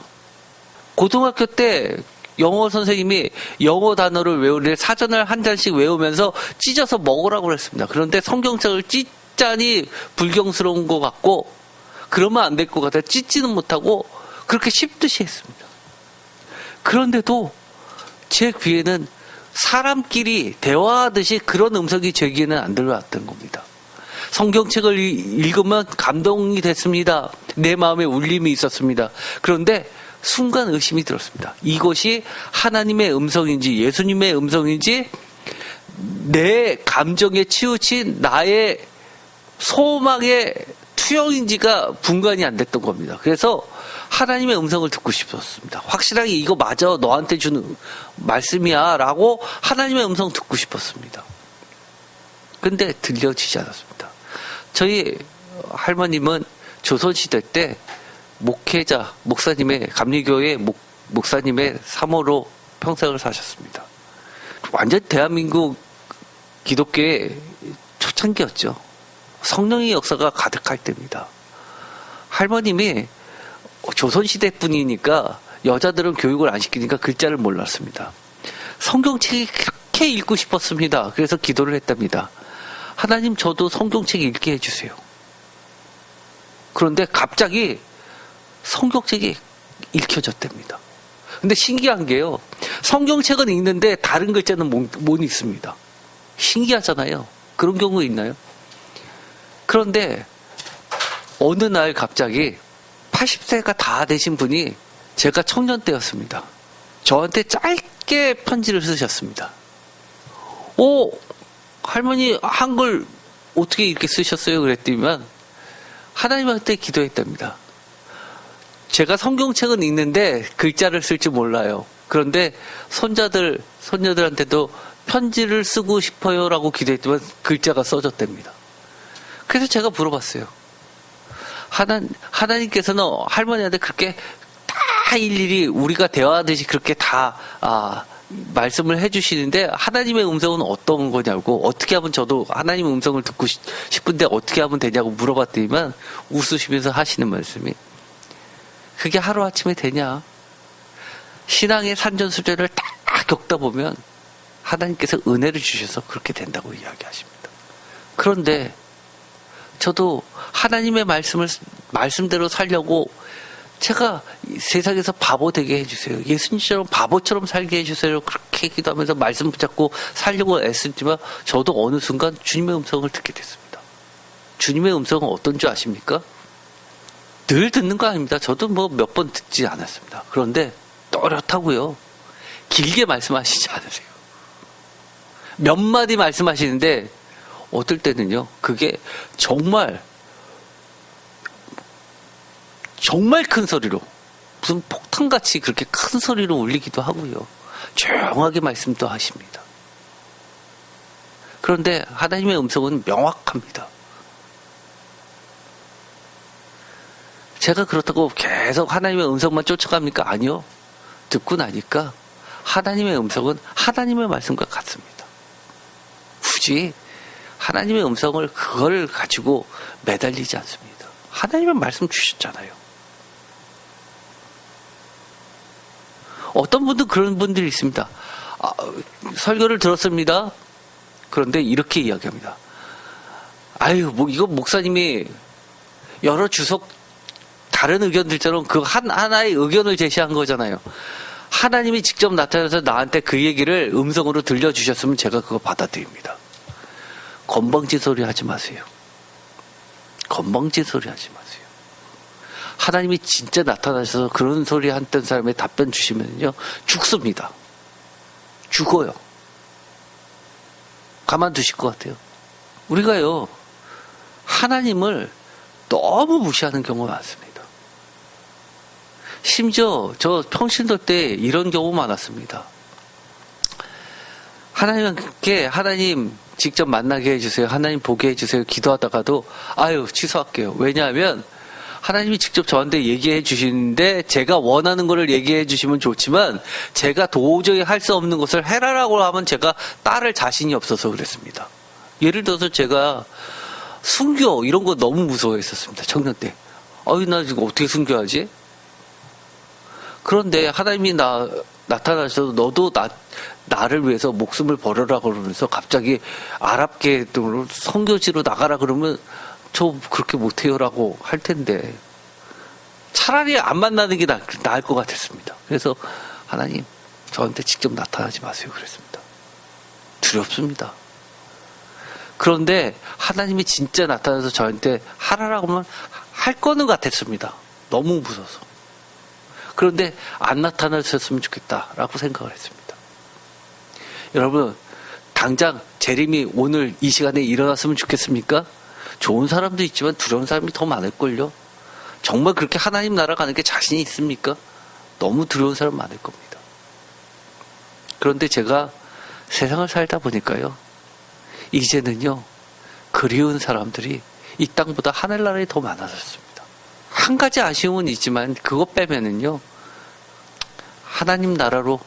고등학교 때 영어 선생님이 영어 단어를 외우는데 사전을 한 잔씩 외우면서 찢어서 먹으라고 그랬습니다. 그런데 성경책을 찢자니 불경스러운 것 같고 그러면 안 될 것 같아요. 찢지는 못하고 그렇게 씹듯이 했습니다. 그런데도 제 귀에는 사람끼리 대화하듯이 그런 음성이 제 귀에는 안 들어왔던 겁니다. 성경책을 읽으면 감동이 됐습니다. 내 마음에 울림이 있었습니다. 그런데 순간 의심이 들었습니다. 이것이 하나님의 음성인지 예수님의 음성인지 내 감정에 치우친 나의 소망의 투영인지가 분간이 안 됐던 겁니다. 그래서 하나님의 음성을 듣고 싶었습니다. 확실하게 이거 맞아 너한테 주는 말씀이야 라고 하나님의 음성 듣고 싶었습니다. 근데 들려지지 않았습니다. 저희 할머님은 조선시대 때 목회자, 목사님의, 감리교회 목사님의 사모로 평생을 사셨습니다. 완전 대한민국 기독교의 초창기였죠. 성령의 역사가 가득할 때입니다. 할머님이 조선시대 분이니까 여자들은 교육을 안 시키니까 글자를 몰랐습니다. 성경책이 그렇게 읽고 싶었습니다. 그래서 기도를 했답니다. 하나님 저도 성경책 읽게 해주세요. 그런데 갑자기 성경책이 읽혀졌답니다. 근데 신기한 게요. 성경책은 읽는데 다른 글자는 못 읽습니다. 신기하잖아요. 그런 경우 있나요? 그런데 어느 날 갑자기 80세가 다 되신 분이 제가 청년 때였습니다. 저한테 짧게 편지를 쓰셨습니다. 할머니 한글 어떻게 이렇게 쓰셨어요? 그랬더니만 하나님한테 기도했답니다. 제가 성경책은 읽는데 글자를 쓸 줄 몰라요. 그런데 손녀들한테도 편지를 쓰고 싶어요 라고 기도했지만 글자가 써졌답니다. 그래서 제가 물어봤어요. 하나님께서는 할머니한테 그렇게 다 일일이 우리가 대화하듯이 그렇게 다 말씀을 해주시는데, 하나님의 음성은 어떤 거냐고, 어떻게 하면 저도 하나님의 음성을 듣고 싶은데 어떻게 하면 되냐고 물어봤더니만 웃으시면서 하시는 말씀이, 그게 하루아침에 되냐? 신앙의 산전수전을 다 겪다 보면 하나님께서 은혜를 주셔서 그렇게 된다고 이야기하십니다. 그런데 저도 하나님의 말씀대로 살려고, 제가 세상에서 바보 되게 해주세요, 예수님처럼 바보처럼 살게 해주세요, 그렇게 기도하면서 말씀 붙잡고 살려고 애쓰지만, 저도 어느 순간 주님의 음성을 듣게 됐습니다. 주님의 음성은 어떤 줄 아십니까? 늘 듣는 거 아닙니다. 저도 뭐 몇 번 듣지 않았습니다. 그런데 또렷하고요, 길게 말씀하시지 않으세요. 몇 마디 말씀하시는데 어떨 때는요, 그게 정말 큰 소리로, 무슨 폭탄같이 그렇게 큰 소리로 울리기도 하고요, 조용하게 말씀도 하십니다. 그런데 하나님의 음성은 명확합니다. 제가 그렇다고 계속 하나님의 음성만 쫓아갑니까? 아니요. 듣고 나니까 하나님의 음성은 하나님의 말씀과 같습니다. 굳이 하나님의 음성을 그걸 가지고 매달리지 않습니다. 하나님의 말씀 주셨잖아요. 어떤 분들, 그런 분들이 있습니다. 설교를 들었습니다. 그런데 이렇게 이야기합니다. 이거 목사님이 여러 주석 다른 의견들처럼 그 하나의 의견을 제시한 거잖아요. 하나님이 직접 나타나서 나한테 그 얘기를 음성으로 들려주셨으면 제가 그거 받아들입니다. 건방진 소리 하지 마세요. 건방진 소리 하지 마세요. 하나님이 진짜 나타나셔서 그런 소리 했던 사람의 답변 주시면요, 죽습니다. 죽어요. 가만두실 것 같아요. 우리가요, 하나님을 너무 무시하는 경우가 많습니다. 심지어 저 평신도 때 이런 경우 많았습니다. 하나님께, 하나님 직접 만나게 해주세요, 하나님 보게 해주세요 기도하다가도 취소할게요. 왜냐하면 하나님이 직접 저한테 얘기해 주시는데, 제가 원하는 것을 얘기해 주시면 좋지만 제가 도저히 할 수 없는 것을 해라라고 하면 제가 따를 자신이 없어서 그랬습니다. 예를 들어서 제가 순교 이런 거 너무 무서워했었습니다. 청년 때. 나 지금 어떻게 순교하지? 그런데 하나님이 나타나셔서 너도 나를 위해서 목숨을 버려라 그러면서 갑자기 아랍계 등으로 선교지로 나가라 그러면 저 그렇게 못해요라고 할 텐데, 차라리 안 만나는 게 나을 것 같았습니다. 그래서 하나님, 저한테 직접 나타나지 마세요 그랬습니다. 두렵습니다. 그런데 하나님이 진짜 나타나서 저한테 하라라고 하면 할 거는 같았습니다. 너무 무서워서. 그런데 안 나타나셨으면 좋겠다라고 생각을 했습니다. 여러분, 당장 재림이 오늘 이 시간에 일어났으면 좋겠습니까? 좋은 사람도 있지만 두려운 사람이 더 많을걸요. 정말 그렇게 하나님 나라 가는 게 자신이 있습니까? 너무 두려운 사람 많을 겁니다. 그런데 제가 세상을 살다 보니까요, 이제는요, 그리운 사람들이 이 땅보다 하늘나라에 더 많아졌습니다. 한 가지 아쉬움은 있지만 그것 빼면은요, 하나님 나라로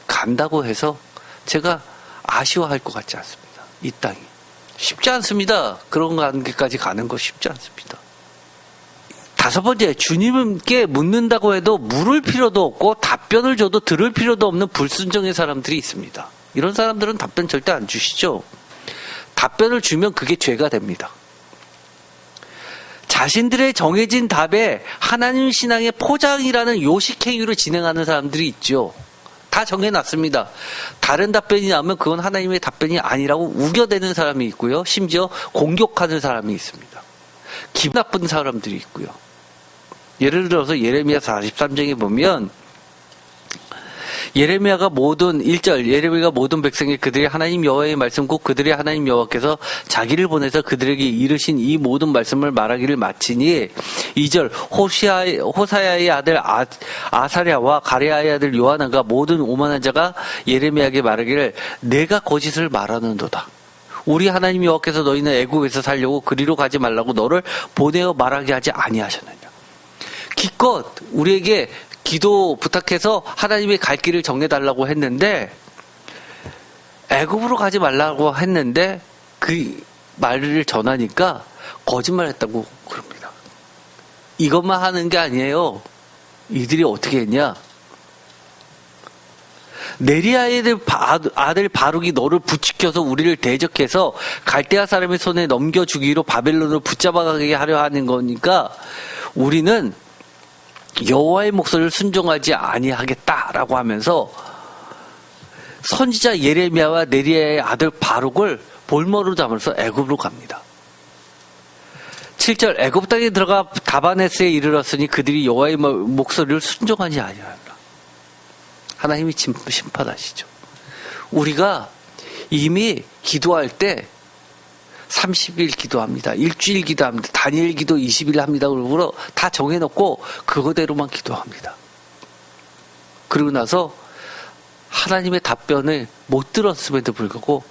간다고 해서 제가 아쉬워할 것 같지 않습니다. 이 땅이 쉽지 않습니다. 그런 관계까지 가는 거 쉽지 않습니다. 다섯 번째, 주님께 묻는다고 해도 물을 필요도 없고 답변을 줘도 들을 필요도 없는 불순종의 사람들이 있습니다. 이런 사람들은 답변 절대 안 주시죠. 답변을 주면 그게 죄가 됩니다. 자신들의 정해진 답에 하나님 신앙의 포장이라는 요식행위를 진행하는 사람들이 있죠. 다 정해놨습니다. 다른 답변이 나오면 그건 하나님의 답변이 아니라고 우겨대는 사람이 있고요. 심지어 공격하는 사람이 있습니다. 기분 나쁜 사람들이 있고요. 예를 들어서 예레미야 43장에 보면, 예레미야가 모든 1절, 예레미야가 모든 백성에 그들의 하나님 여호와의 말씀 곧 그들의 하나님 여호와께서 자기를 보내서 그들에게 이르신 이 모든 말씀을 말하기를 마치니, 2절 호사야의 아들 아사랴와 가레아의 아들 요하나가 모든 오만한 자가 예레미야에게 말하기를 내가 거짓을 말하는도다. 우리 하나님 여호와께서 너희는 애굽에서 살려고 그리로 가지 말라고 너를 보내어 말하게 하지 아니하셨느냐. 기껏 우리에게 기도 부탁해서 하나님의 갈 길을 정해달라고 했는데, 애굽으로 가지 말라고 했는데 그 말을 전하니까 거짓말했다고 그럽니다. 이것만 하는 게 아니에요. 이들이 어떻게 했냐? 네리아의 아들 바룩이 너를 부추겨서 우리를 대적해서 갈대아 사람의 손에 넘겨주기로 바벨론으로 붙잡아가게 하려 하는 거니까 우리는 여호와의 목소리를 순종하지 아니하겠다라고 하면서 선지자 예레미야와 네리아의 아들 바룩을 볼모로 잡아서 애굽으로 갑니다. 7절 애굽 땅에 들어가 다바네스에 이르렀으니 그들이 여호와의 목소리를 순종하지 아니하라. 하나님이 심판하시죠. 우리가 이미 기도할 때 30일 기도합니다. 일주일 기도합니다. 다니엘 기도 20일 합니다. 그러고 다 정해놓고 그거대로만 기도합니다. 그러고 나서 하나님의 답변을 못 들었음에도 불구하고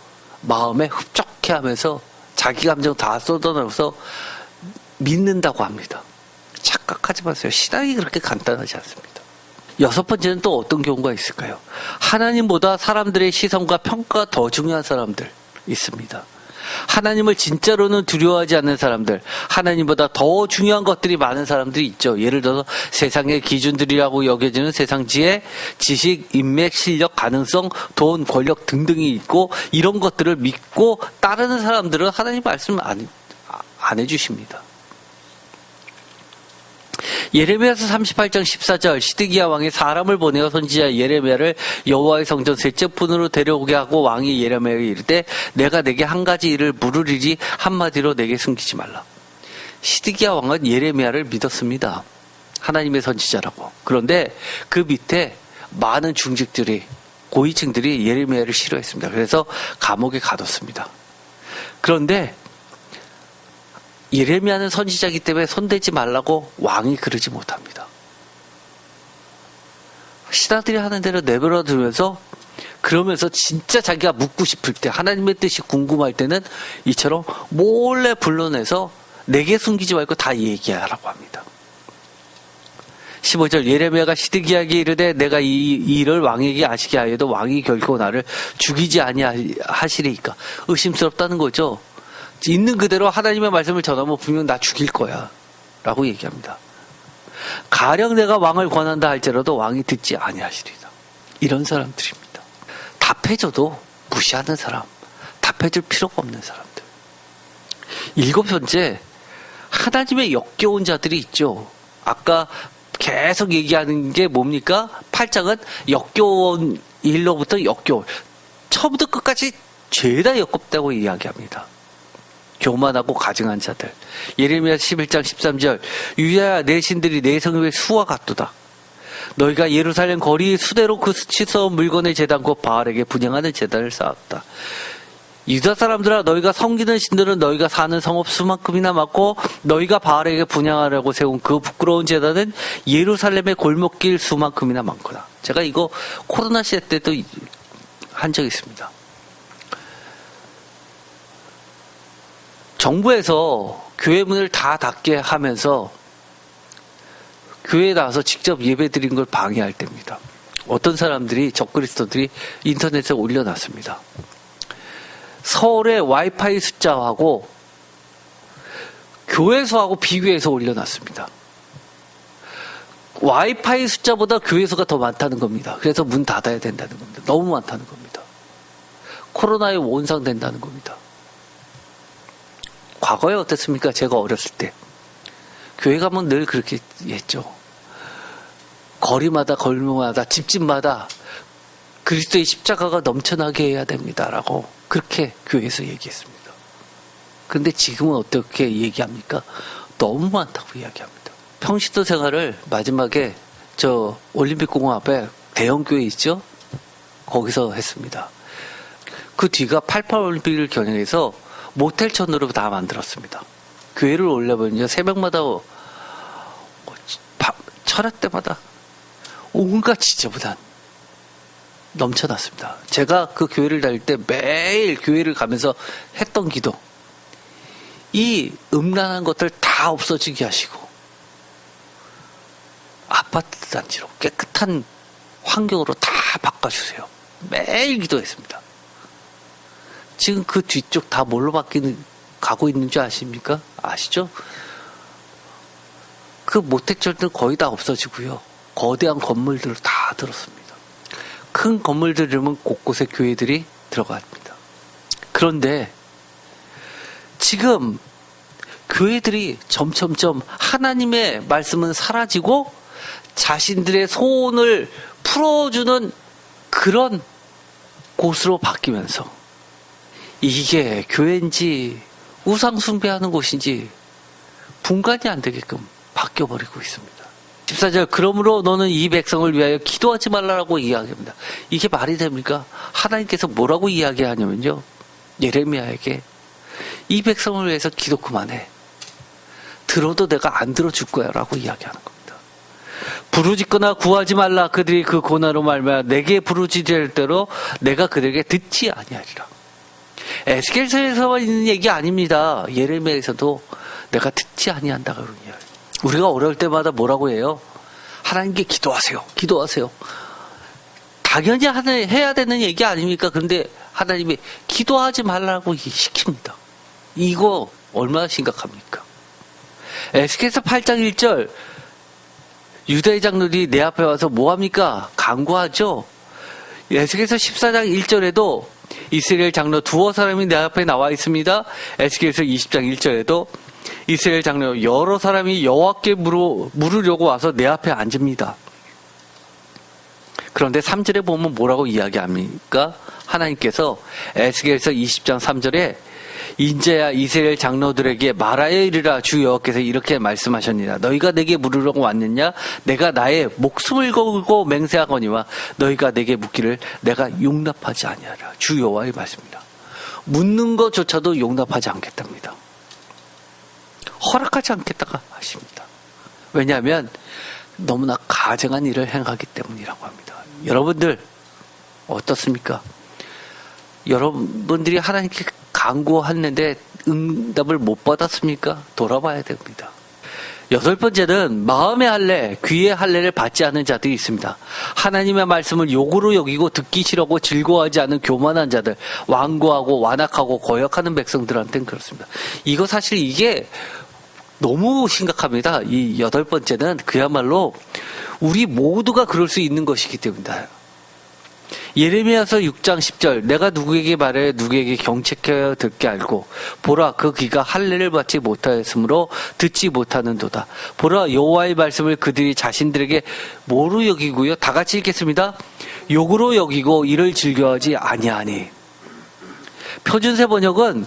마음에 흡족해하면서 자기 감정 다 쏟아내면서 믿는다고 합니다. 착각하지 마세요. 신앙이 그렇게 간단하지 않습니다. 6번째는 또 어떤 경우가 있을까요? 하나님보다 사람들의 시선과 평가가 더 중요한 사람들 있습니다. 하나님을 진짜로는 두려워하지 않는 사람들, 하나님보다 더 중요한 것들이 많은 사람들이 있죠. 예를 들어서 세상의 기준들이라고 여겨지는 세상지혜, 지식, 인맥, 실력, 가능성, 돈, 권력 등등이 있고, 이런 것들을 믿고 따르는 사람들은 하나님 말씀 안 해주십니다. 예레미야서 38장 14절 시드기야 왕이 사람을 보내어 선지자 예레미야를 여호와의 성전 셋째 분으로 데려오게 하고 왕이 예레미야에게 이르되 내가 내게 한 가지 일을 물으리니 한마디로 내게 숨기지 말라. 시드기야 왕은 예레미야를 믿었습니다. 하나님의 선지자라고. 그런데 그 밑에 많은 중직들이, 고위층들이 예레미야를 싫어했습니다. 그래서 감옥에 가뒀습니다. 그런데 예레미야는 선지자이기 때문에 손대지 말라고 왕이 그러지 못합니다. 신하들이 하는 대로 내버려 두면서, 그러면서 진짜 자기가 묻고 싶을 때, 하나님의 뜻이 궁금할 때는 이처럼 몰래 불러내서 내게 숨기지 말고 다 얘기하라고 합니다. 15절 예레미야가 시드기야에게 이르되 내가 이 일을 왕에게 아시게 하여도 왕이 결코 나를 죽이지 아니하시리이까. 의심스럽다는 거죠. 있는 그대로 하나님의 말씀을 전하면 분명 나 죽일 거야 라고 얘기합니다. 가령 내가 왕을 권한다 할지라도 왕이 듣지 아니하시리다. 이런 사람들입니다. 답해줘도 무시하는 사람, 답해줄 필요가 없는 사람들. 7번째, 하나님의 역겨운 자들이 있죠. 아까 계속 얘기하는 게 뭡니까? 8장은 역겨운 일로부터 역겨운, 처음부터 끝까지 죄다 역겹다고 이야기합니다. 교만하고 가증한 자들. 예레미야 11장 13절 유다야 내 신들이 내 성읍의 수와 같도다. 너희가 예루살렘 거리 수대로 그 수치스러운 물건의 제단 곧 바알에게 분향하는 제단을 쌓았다. 유다 사람들아 너희가 섬기는 신들은 너희가 사는 성읍 수만큼이나 많고 너희가 바알에게 분향하려고 세운 그 부끄러운 제단은 예루살렘의 골목길 수만큼이나 많구나. 제가 이거 코로나 시대 때도 한 적이 있습니다. 정부에서 교회 문을 다 닫게 하면서 교회에 나와서 직접 예배 드린 걸 방해할 때입니다. 어떤 사람들이, 적그리스도들이 인터넷에 올려놨습니다. 서울의 와이파이 숫자하고 교회 수하고 비교해서 올려놨습니다. 와이파이 숫자보다 교회 수가 더 많다는 겁니다. 그래서 문 닫아야 된다는 겁니다. 너무 많다는 겁니다. 코로나에 원상된다는 겁니다. 과거에 어땠습니까? 제가 어렸을 때 교회 가면 늘 그렇게 했죠. 거리마다 골목마다 집집마다 그리스도의 십자가가 넘쳐나게 해야 됩니다라고 그렇게 교회에서 얘기했습니다. 그런데 지금은 어떻게 얘기합니까? 너무 많다고 이야기합니다. 평신도 생활을 마지막에 저 올림픽공원 앞에 대형 교회 있죠? 거기서 했습니다. 그 뒤가 88 올림픽을 겨냥해서 모텔촌으로 다 만들었습니다. 교회를 올려보면요, 새벽마다 철학 때마다 온갖 지저분한 넘쳐났습니다. 제가 그 교회를 다닐 때 매일 교회를 가면서 했던 기도, 이 음란한 것들 다 없어지게 하시고 아파트 단지로 깨끗한 환경으로 다 바꿔주세요. 매일 기도했습니다. 지금 그 뒤쪽 다 뭘로 가고 있는 줄 아십니까? 아시죠? 그 모택절들 거의 다 없어지고요. 거대한 건물들을 다 들었습니다. 큰 건물들이면 곳곳에 교회들이 들어갑니다. 그런데 지금 교회들이 점점점 하나님의 말씀은 사라지고 자신들의 소원을 풀어주는 그런 곳으로 바뀌면서 이게 교회인지 우상 숭배하는 곳인지 분간이 안 되게끔 바뀌어버리고 있습니다. 14절, 그러므로 너는 이 백성을 위하여 기도하지 말라라고 이야기합니다. 이게 말이 됩니까? 하나님께서 뭐라고 이야기하냐면요, 예레미야에게 이 백성을 위해서 기도 그만해. 들어도 내가 안 들어줄 거야 라고 이야기하는 겁니다. 부르짖거나 구하지 말라. 그들이 그 고난으로 말미암아 내게 부르짖을 대로 내가 그들에게 듣지 아니하리라. 에스겔서에서만 있는 얘기 아닙니다. 예레미야에서도 내가 듣지 아니한다고 그런 이야기. 우리가 어려울 때마다 뭐라고 해요? 하나님께 기도하세요. 기도하세요. 당연히 해야 되는 얘기 아닙니까? 그런데 하나님이 기도하지 말라고 시킵니다. 이거 얼마나 심각합니까? 에스겔서 8장 1절, 유다의 장로들이 내 앞에 와서 뭐합니까? 간구하죠. 에스겔서 14장 1절에도 이스라엘 장로 두어 사람이 내 앞에 나와 있습니다. 에스겔서 20장 1절에도 이스라엘 장로 여러 사람이 여호와께 물으려고 와서 내 앞에 앉습니다. 그런데 3절에 보면 뭐라고 이야기합니까? 하나님께서 에스겔서 20장 3절에 인제야 이스라엘 장로들에게 말하여 이르라. 주 여호와께서 이렇게 말씀하셨느니라. 너희가 내게 물으려고 왔느냐? 내가 나의 목숨을 걸고 맹세하거니와 너희가 내게 묻기를 내가 용납하지 아니하리라. 주 여호와의 말씀입니다. 묻는 것조차도 용납하지 않겠답니다. 허락하지 않겠다가 하십니다. 왜냐하면 너무나 가증한 일을 행하기 때문이라고 합니다. 여러분들 어떻습니까? 여러분들이 하나님께 간구했는데 응답을 못 받았습니까? 돌아봐야 됩니다. 8번째는 마음의 할례, 귀의 할례를 받지 않은 자들이 있습니다. 하나님의 말씀을 욕으로 여기고 듣기 싫어하고 즐거워하지 않은 교만한 자들, 완고하고 완악하고 거역하는 백성들한테는 그렇습니다. 이거 사실 이게 너무 심각합니다. 이 8번째는 그야말로 우리 모두가 그럴 수 있는 것이기 때문입니다. 예레미야서 6장 10절, 내가 누구에게 말해 누구에게 경책하여 듣게 알고 보라 그 귀가 할례를 받지 못하였으므로 듣지 못하는도다. 보라 여호와의 말씀을 그들이 자신들에게 뭐로 여기고요? 다 같이 읽겠습니다. 욕으로 여기고 이를 즐겨하지 아니하니. 표준세 번역은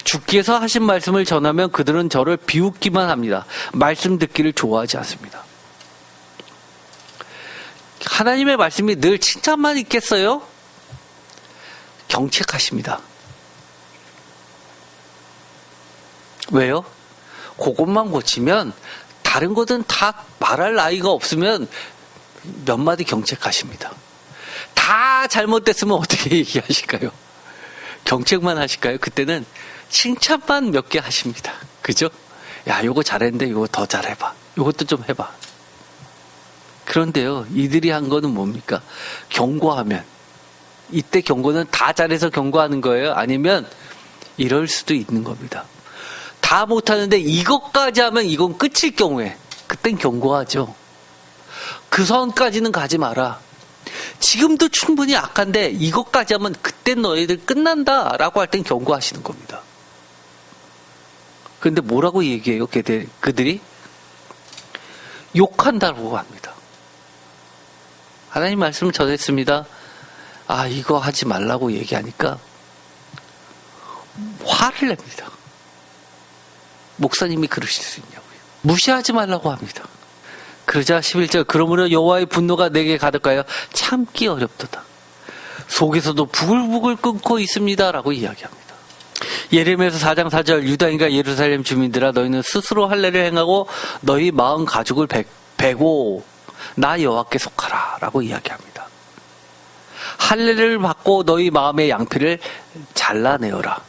주께서 하신 말씀을 전하면 그들은 저를 비웃기만 합니다. 말씀 듣기를 좋아하지 않습니다. 하나님의 말씀이 늘 칭찬만 있겠어요? 경책하십니다. 왜요? 그것만 고치면 다른 것은 다 말할 나이가 없으면 몇 마디 경책하십니다. 다 잘못됐으면 어떻게 얘기하실까요? 경책만 하실까요? 그때는 칭찬만 몇 개 하십니다. 그죠? 야, 요거 잘했는데 요거 더 잘해봐. 요것도 좀 해봐. 그런데요, 이들이 한 거는 뭡니까? 경고하면. 이때 경고는 다 잘해서 경고하는 거예요? 아니면 이럴 수도 있는 겁니다. 다 못하는데 이것까지 하면 이건 끝일 경우에 그땐 경고하죠. 그 선까지는 가지 마라. 지금도 충분히 악한데 이것까지 하면 그땐 너희들 끝난다 라고 할 땐 경고하시는 겁니다. 그런데 뭐라고 얘기해요? 그들이? 욕한다고 합니다. 하나님 말씀을 전했습니다. 아, 이거 하지 말라고 얘기하니까 화를 냅니다. 목사님이 그러실 수 있냐고요. 무시하지 말라고 합니다. 그러자 11절, 그러므로 여호와의 분노가 내게 가득하여 참기 어렵도다. 속에서도 부글부글 끓고 있습니다 라고 이야기합니다. 예레미야서 4장 4절, 유다인과 예루살렘 주민들아 너희는 스스로 할례를 행하고 너희 마음 가죽을 베고 나 여호와께 속하라 라고 이야기합니다. 할례를 받고 너희 마음의 양피를 잘라내어라.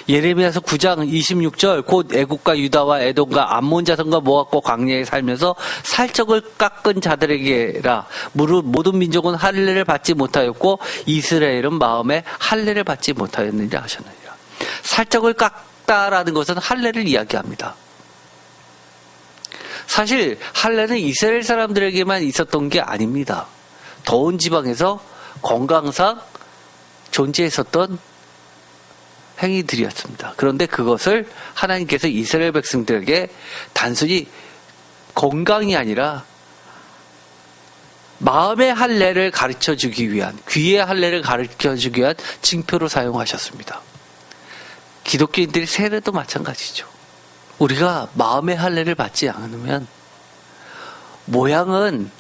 예레미야서 9장 26절 곧 애국과 유다와 에돔과 암몬 자손과 모압과 광야에 살면서 살적을 깎은 자들에게라. 무릇 모든 민족은 할례를 받지 못하였고 이스라엘은 마음에 할례를 받지 못하였느니라 하셨느니라. 살적을 깎다라는 것은 할례를 이야기합니다. 사실 할례는 이스라엘 사람들에게만 있었던 게 아닙니다. 더운 지방에서 건강상 존재했었던 행위들이었습니다. 그런데 그것을 하나님께서 이스라엘 백성들에게 단순히 건강이 아니라 마음의 할례를 가르쳐주기 위한, 귀의 할례를 가르쳐주기 위한 징표로 사용하셨습니다. 기독교인들의 세례도 마찬가지죠. 우리가 마음의 할례를 받지 않으면 모양은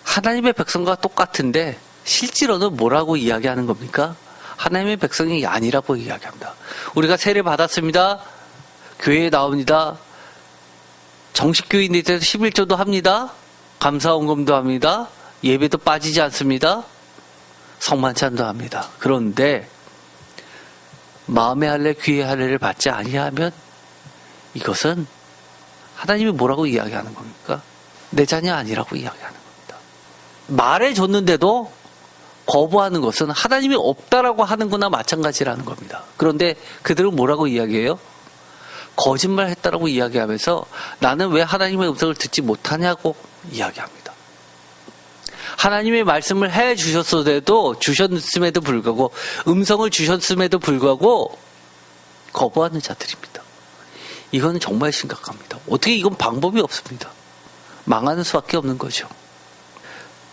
하나님의 백성과 똑같은데 실제로는 뭐라고 이야기하는 겁니까? 하나님의 백성이 아니라고 이야기합니다. 우리가 세례 받았습니다. 교회에 나옵니다. 정식 교인에 대해서 11조도 합니다. 감사원금도 합니다. 예배도 빠지지 않습니다. 성만찬도 합니다. 그런데 마음의 할례, 귀의 할례를 받지 아니하면 이것은 하나님이 뭐라고 이야기하는 겁니까? 내 자녀 아니라고 이야기하는 겁니다. 말해줬는데도 거부하는 것은 하나님이 없다라고 하는 거나 마찬가지라는 겁니다. 그런데 그들은 뭐라고 이야기해요? 거짓말 했다라고 이야기하면서 나는 왜 하나님의 음성을 듣지 못하냐고 이야기합니다. 하나님의 말씀을 해 주셨음에도 불구하고 음성을 주셨음에도 불구하고 거부하는 자들입니다. 이건 정말 심각합니다. 어떻게 이건 방법이 없습니다. 망하는 수밖에 없는 거죠.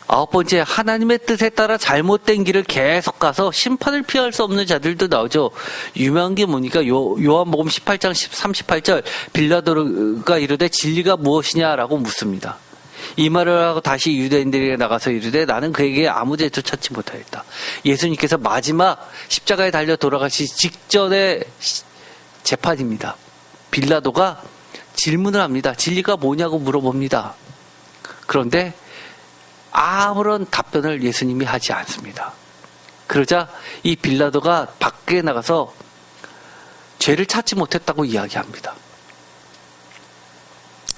9번째, 하나님의 뜻에 따라 잘못된 길을 계속 가서 심판을 피할 수 없는 자들도 나오죠. 유명한 게 뭐니까 요한복음 18장 38절 빌라도가 이르되 진리가 무엇이냐라고 묻습니다. 이 말을 하고 다시 유대인들에게 나가서 이르되 나는 그에게 아무 데도 찾지 못하였다. 예수님께서 마지막 십자가에 달려 돌아가시기 직전의 재판입니다. 빌라도가 질문을 합니다. 진리가 뭐냐고 물어봅니다. 그런데 아무런 답변을 예수님이 하지 않습니다. 그러자 이 빌라도가 밖에 나가서 죄를 찾지 못했다고 이야기합니다.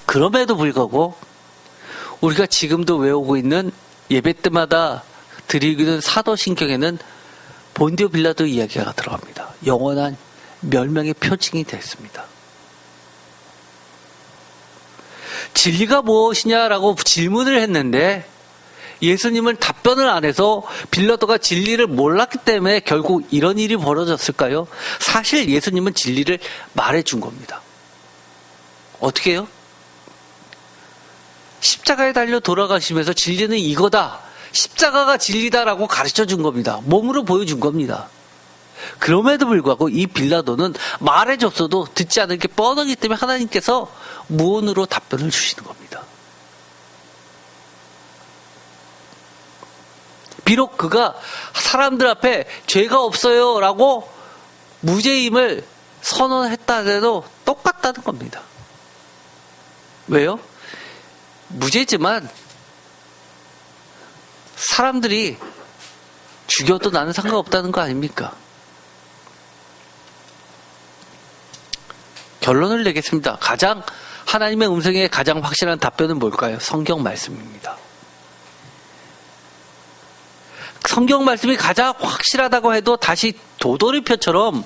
그럼에도 불구하고 우리가 지금도 외우고 있는 예배 때마다 드리는 사도신경에는 본디오 빌라도 이야기가 들어갑니다. 영원한 멸망의 표징이 됐습니다. 진리가 무엇이냐라고 질문을 했는데 예수님은 답변을 안 해서 빌라도가 진리를 몰랐기 때문에 결국 이런 일이 벌어졌을까요? 사실 예수님은 진리를 말해준 겁니다. 어떻게 해요? 십자가에 달려 돌아가시면서 진리는 이거다. 십자가가 진리다라고 가르쳐준 겁니다. 몸으로 보여준 겁니다. 그럼에도 불구하고 이 빌라도는 말해줬어도 듣지 않을 게 뻔하기 때문에 하나님께서 무언으로 답변을 주시는 겁니다. 비록 그가 사람들 앞에 죄가 없어요 라고 무죄임을 선언했다 해도 똑같다는 겁니다. 왜요? 무죄지만 사람들이 죽여도 나는 상관없다는 거 아닙니까? 결론을 내겠습니다. 하나님의 음성에 가장 확실한 답변은 뭘까요? 성경 말씀입니다. 성경 말씀이 가장 확실하다고 해도 다시 도돌이표처럼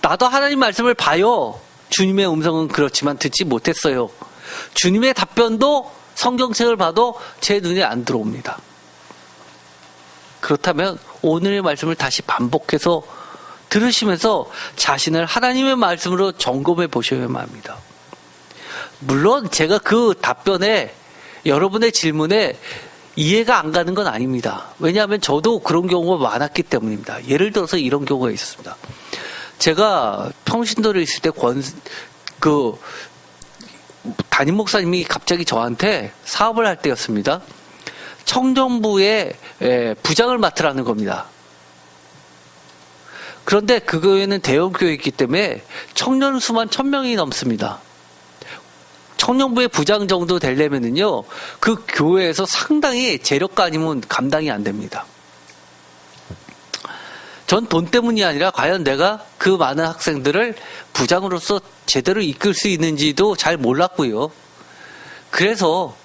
나도 하나님 말씀을 봐요. 주님의 음성은 그렇지만 듣지 못했어요. 주님의 답변도 성경책을 봐도 제 눈에 안 들어옵니다. 그렇다면 오늘의 말씀을 다시 반복해서 들으시면서 자신을 하나님의 말씀으로 점검해 보셔야만 합니다. 물론 제가 그 답변에 여러분의 질문에 이해가 안 가는 건 아닙니다. 왜냐하면 저도 그런 경우가 많았기 때문입니다. 예를 들어서 이런 경우가 있었습니다. 제가 평신도에 있을 때 담임 목사님이 갑자기 저한테 사업을 할 때였습니다. 청정부의 부장을 맡으라는 겁니다. 그런데 그 교회는 대형 교회이기 때문에 청년 수만 1000명이 넘습니다. 청년부의 부장 정도 되려면은요, 그 교회에서 상당히 재력가 아니면 감당이 안 됩니다. 전 돈 때문이 아니라 과연 내가 그 많은 학생들을 부장으로서 제대로 이끌 수 있는지도 잘 몰랐고요. 그래서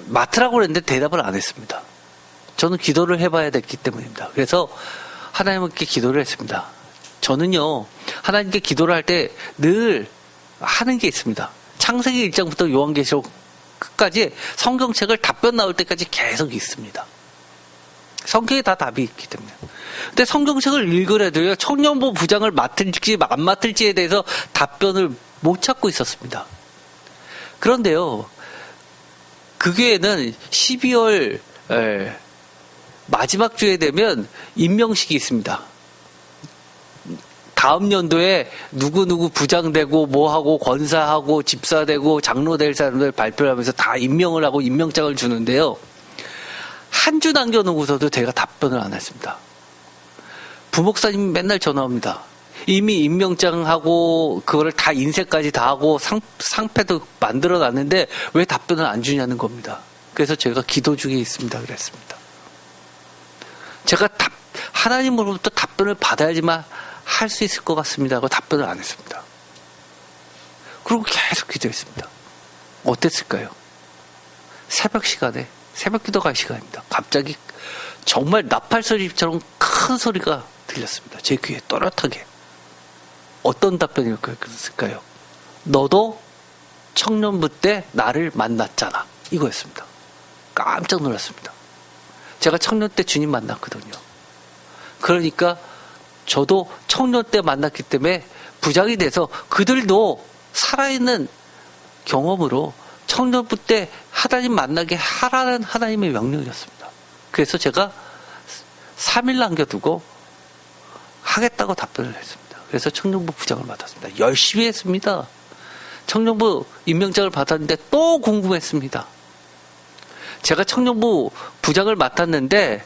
맡으라고 그랬는데 대답을 안 했습니다. 저는 기도를 해봐야 됐기 때문입니다. 그래서 하나님께 기도를 했습니다. 저는요, 하나님께 기도를 할 때 늘 하는 게 있습니다. 창세기 1장부터 요한계시록 끝까지 성경책을 답변 나올 때까지 계속 읽습니다. 성경에 다 답이 있기 때문에. 근데 성경책을 읽으래도요, 청년부 부장을 맡을지 안 맡을지에 대해서 답변을 못 찾고 있었습니다. 그런데요, 그 교회는 12월 마지막 주에 되면 임명식이 있습니다. 다음 연도에 누구누구 부장되고 뭐하고 권사하고 집사되고 장로 될 사람들 발표를 하면서 다 임명을 하고 임명장을 주는데요. 한 주 남겨놓고서도 제가 답변을 안 했습니다. 부목사님이 맨날 전화 옵니다. 이미 임명장하고 그거를 다 인쇄까지 다 하고 상패도 만들어 놨는데 왜 답변을 안 주냐는 겁니다. 그래서 제가 기도 중에 있습니다. 그랬습니다. 제가 하나님으로부터 답변을 받아야지만 할 수 있을 것 같습니다 하고 답변을 안 했습니다. 그리고 계속 기도했습니다. 어땠을까요? 새벽 시간에 새벽 기도 갈 시간입니다. 갑자기 정말 나팔 소리처럼 큰 소리가 들렸습니다. 제 귀에 또렷하게. 어떤 답변이었을까요? 너도 청년부 때 나를 만났잖아. 이거였습니다. 깜짝 놀랐습니다. 제가 청년 때 주님 만났거든요. 그러니까 저도 청년 때 만났기 때문에 부장이 돼서 그들도 살아있는 경험으로 청년부 때 하나님 만나게 하라는 하나님의 명령이었습니다. 그래서 제가 3일 남겨두고 하겠다고 답변을 했습니다. 그래서 청년부 부장을 맡았습니다. 열심히 했습니다. 청년부 임명장을 받았는데 또 궁금했습니다. 제가 청년부 부장을 맡았는데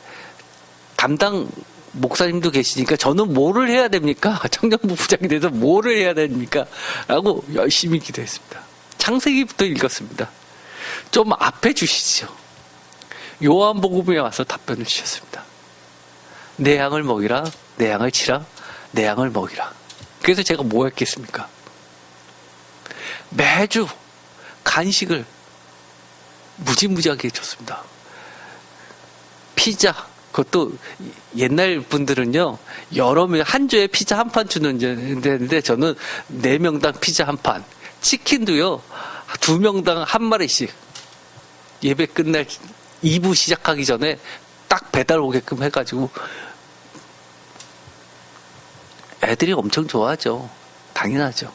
담당 목사님도 계시니까 저는 뭐를 해야 됩니까? 청년부 부장이 돼서 뭐를 해야 됩니까? 라고 열심히 기도했습니다. 창세기부터 읽었습니다. 좀 앞에 주시죠. 요한복음에 와서 답변을 주셨습니다. 내 양을 먹이라, 내 양을 치라, 내 양을 먹이라. 그래서 제가 뭐 했겠습니까? 매주 간식을 무지무지하게 줬습니다. 피자, 그것도 옛날 분들은요, 여러 명, 한 주에 피자 한 판 주는 데인데 저는 4명당 피자 한 판, 치킨도요, 2명당 한 마리씩 예배 끝날 2부 시작하기 전에 딱 배달 오게끔 해가지고 애들이 엄청 좋아하죠. 당연하죠.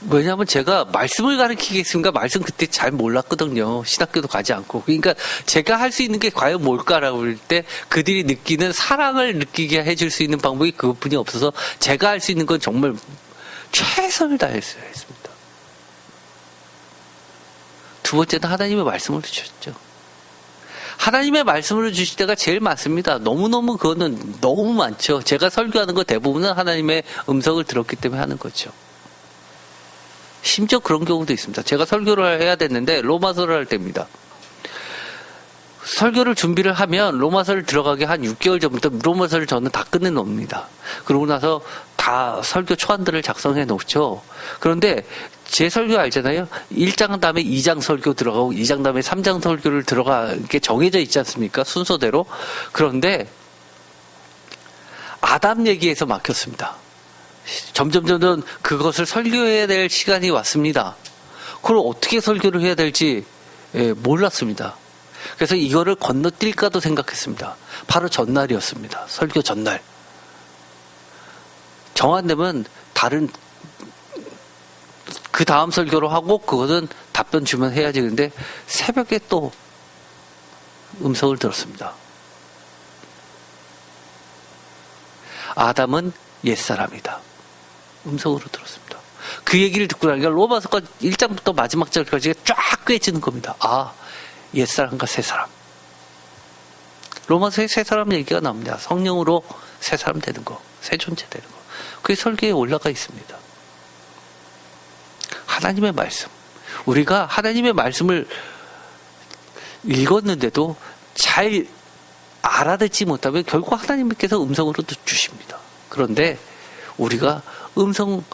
왜냐하면 제가 말씀을 가르치겠습니까? 말씀 그때 잘 몰랐거든요. 신학교도 가지 않고. 그러니까 제가 할 수 있는 게 과연 뭘까라고 할 때 그들이 느끼는 사랑을 느끼게 해줄 수 있는 방법이 그것뿐이 없어서 제가 할 수 있는 건 정말 최선을 다했어야 했습니다. 두 번째는 하나님의 말씀을 주셨죠. 하나님의 말씀을 주실 때가 제일 많습니다. 너무너무 그거는 너무 많죠. 제가 설교하는 거 대부분은 하나님의 음성을 들었기 때문에 하는 거죠. 심지어 그런 경우도 있습니다. 제가 설교를 해야 됐는데 로마서를 할 때입니다. 설교를 준비를 하면 로마서를 들어가기 한 6개월 전부터 로마서를 저는 다 끝내놓습니다. 그러고 나서 다 설교 초안들을 작성해 놓죠. 그런데 제 설교 알잖아요. 1장 다음에 2장 설교 들어가고 2장 다음에 3장 설교를 들어가게 정해져 있지 않습니까? 순서대로. 그런데 아담 얘기에서 막혔습니다. 점점 그것을 설교해야 될 시간이 왔습니다. 그걸 어떻게 설교를 해야 될지 몰랐습니다. 그래서 이거를 건너뛸까도 생각했습니다. 바로 전날이었습니다. 설교 전날. 정한되면 다른 그 다음 설교로 하고 그것은 답변 주면 해야지. 근데 새벽에 또 음성을 들었습니다. 아담은 옛사람이다. 음성으로 들었습니다. 그 얘기를 듣고 나니까 로마서가 1장부터 마지막 절까지 쫙 꿰지는 겁니다. 아, 옛사람과 새사람. 로마서에 새사람 얘기가 나옵니다. 성령으로 새사람 되는 거, 새 존재 되는 거. 그게 설계에 올라가 있습니다. 하나님의 말씀. 우리가 하나님의 말씀을 읽었는데도 잘 알아듣지 못하면 결국 하나님께서 음성으로 주십니다. 그런데 우리가 음성,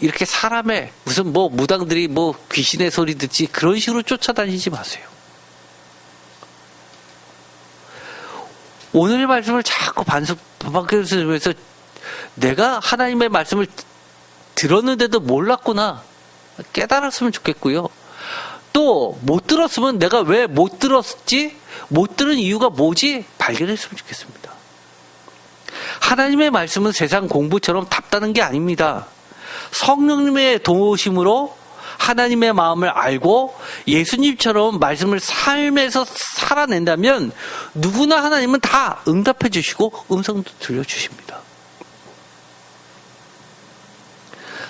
이렇게 사람의 무슨 무당들이 귀신의 소리 듣지 그런 식으로 쫓아다니지 마세요. 오늘의 말씀을 자꾸 반복해서 내가 하나님의 말씀을 들었는데도 몰랐구나 깨달았으면 좋겠고요. 또 못 들었으면 내가 왜 못 들었지? 못 들은 이유가 뭐지? 발견했으면 좋겠습니다. 하나님의 말씀은 세상 공부처럼 답다는 게 아닙니다. 성령님의 도우심으로 하나님의 마음을 알고 예수님처럼 말씀을 삶에서 살아낸다면 누구나 하나님은 다 응답해 주시고 음성도 들려주십니다.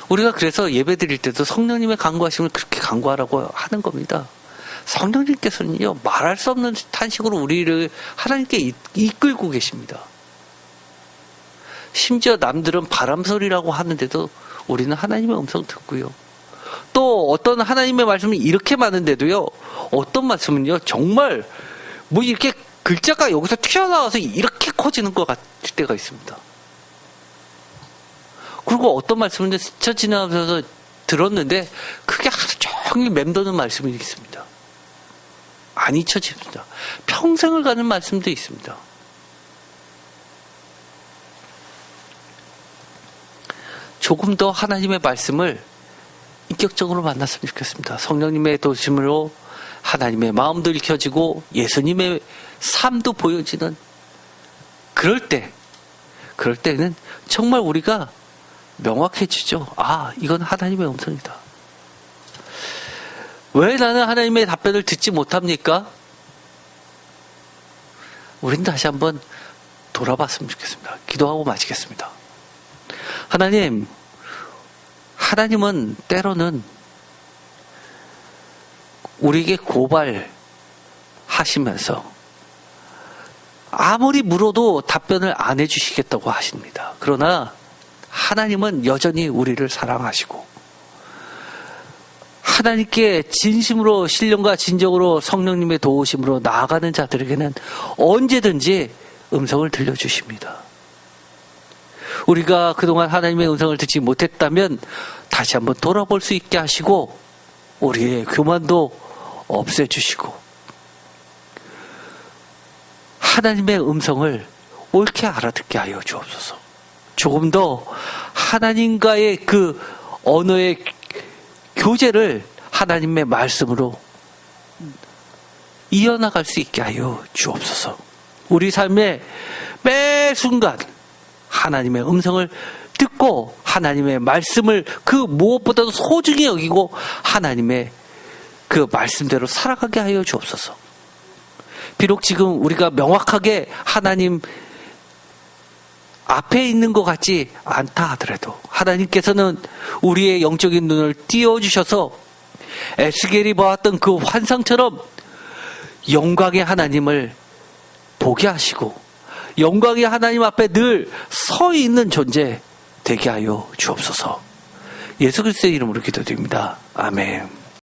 우리가 그래서 예배 드릴 때도 성령님의 간구하심을 그렇게 간구하라고 하는 겁니다. 성령님께서는요, 말할 수 없는 탄식으로 우리를 하나님께 이끌고 계십니다. 심지어 남들은 바람소리라고 하는데도 우리는 하나님의 음성 듣고요. 또 어떤 하나님의 말씀이 이렇게 많은데도요, 어떤 말씀은요, 정말 이렇게 글자가 여기서 튀어나와서 이렇게 커지는 것 같을 때가 있습니다. 그리고 어떤 말씀은 스쳐 지나가면서 들었는데 그게 하루 종일 맴도는 말씀이 있습니다. 안 잊혀집니다. 평생을 가는 말씀도 있습니다. 조금 더 하나님의 말씀을 인격적으로 만났으면 좋겠습니다. 성령님의 도심으로 하나님의 마음도 읽혀지고 예수님의 삶도 보여지는 그럴 때는 정말 우리가 명확해지죠. 아, 이건 하나님의 음성이다. 왜 나는 하나님의 답변을 듣지 못합니까? 우린 다시 한번 돌아봤으면 좋겠습니다. 기도하고 마치겠습니다. 하나님은 때로는 우리에게 고발하시면서 아무리 물어도 답변을 안 해주시겠다고 하십니다. 그러나 하나님은 여전히 우리를 사랑하시고 하나님께 진심으로 신령과 진정으로 성령님의 도우심으로 나아가는 자들에게는 언제든지 음성을 들려주십니다. 우리가 그동안 하나님의 음성을 듣지 못했다면 다시 한번 돌아볼 수 있게 하시고 우리의 교만도 없애주시고 하나님의 음성을 옳게 알아듣게 하여 주옵소서. 조금 더 하나님과의 그 언어의 교제를 하나님의 말씀으로 이어나갈 수 있게 하여 주옵소서. 우리 삶의 매 순간 하나님의 음성을 듣고 하나님의 말씀을 그 무엇보다도 소중히 여기고 하나님의 그 말씀대로 살아가게 하여 주옵소서. 비록 지금 우리가 명확하게 하나님 앞에 있는 것 같지 않다 하더라도 하나님께서는 우리의 영적인 눈을 띄워주셔서 에스겔이 보았던 그 환상처럼 영광의 하나님을 보게 하시고 영광의 하나님 앞에 늘 서 있는 존재 되게 하여 주옵소서. 예수 그리스도의 이름으로 기도드립니다. 아멘.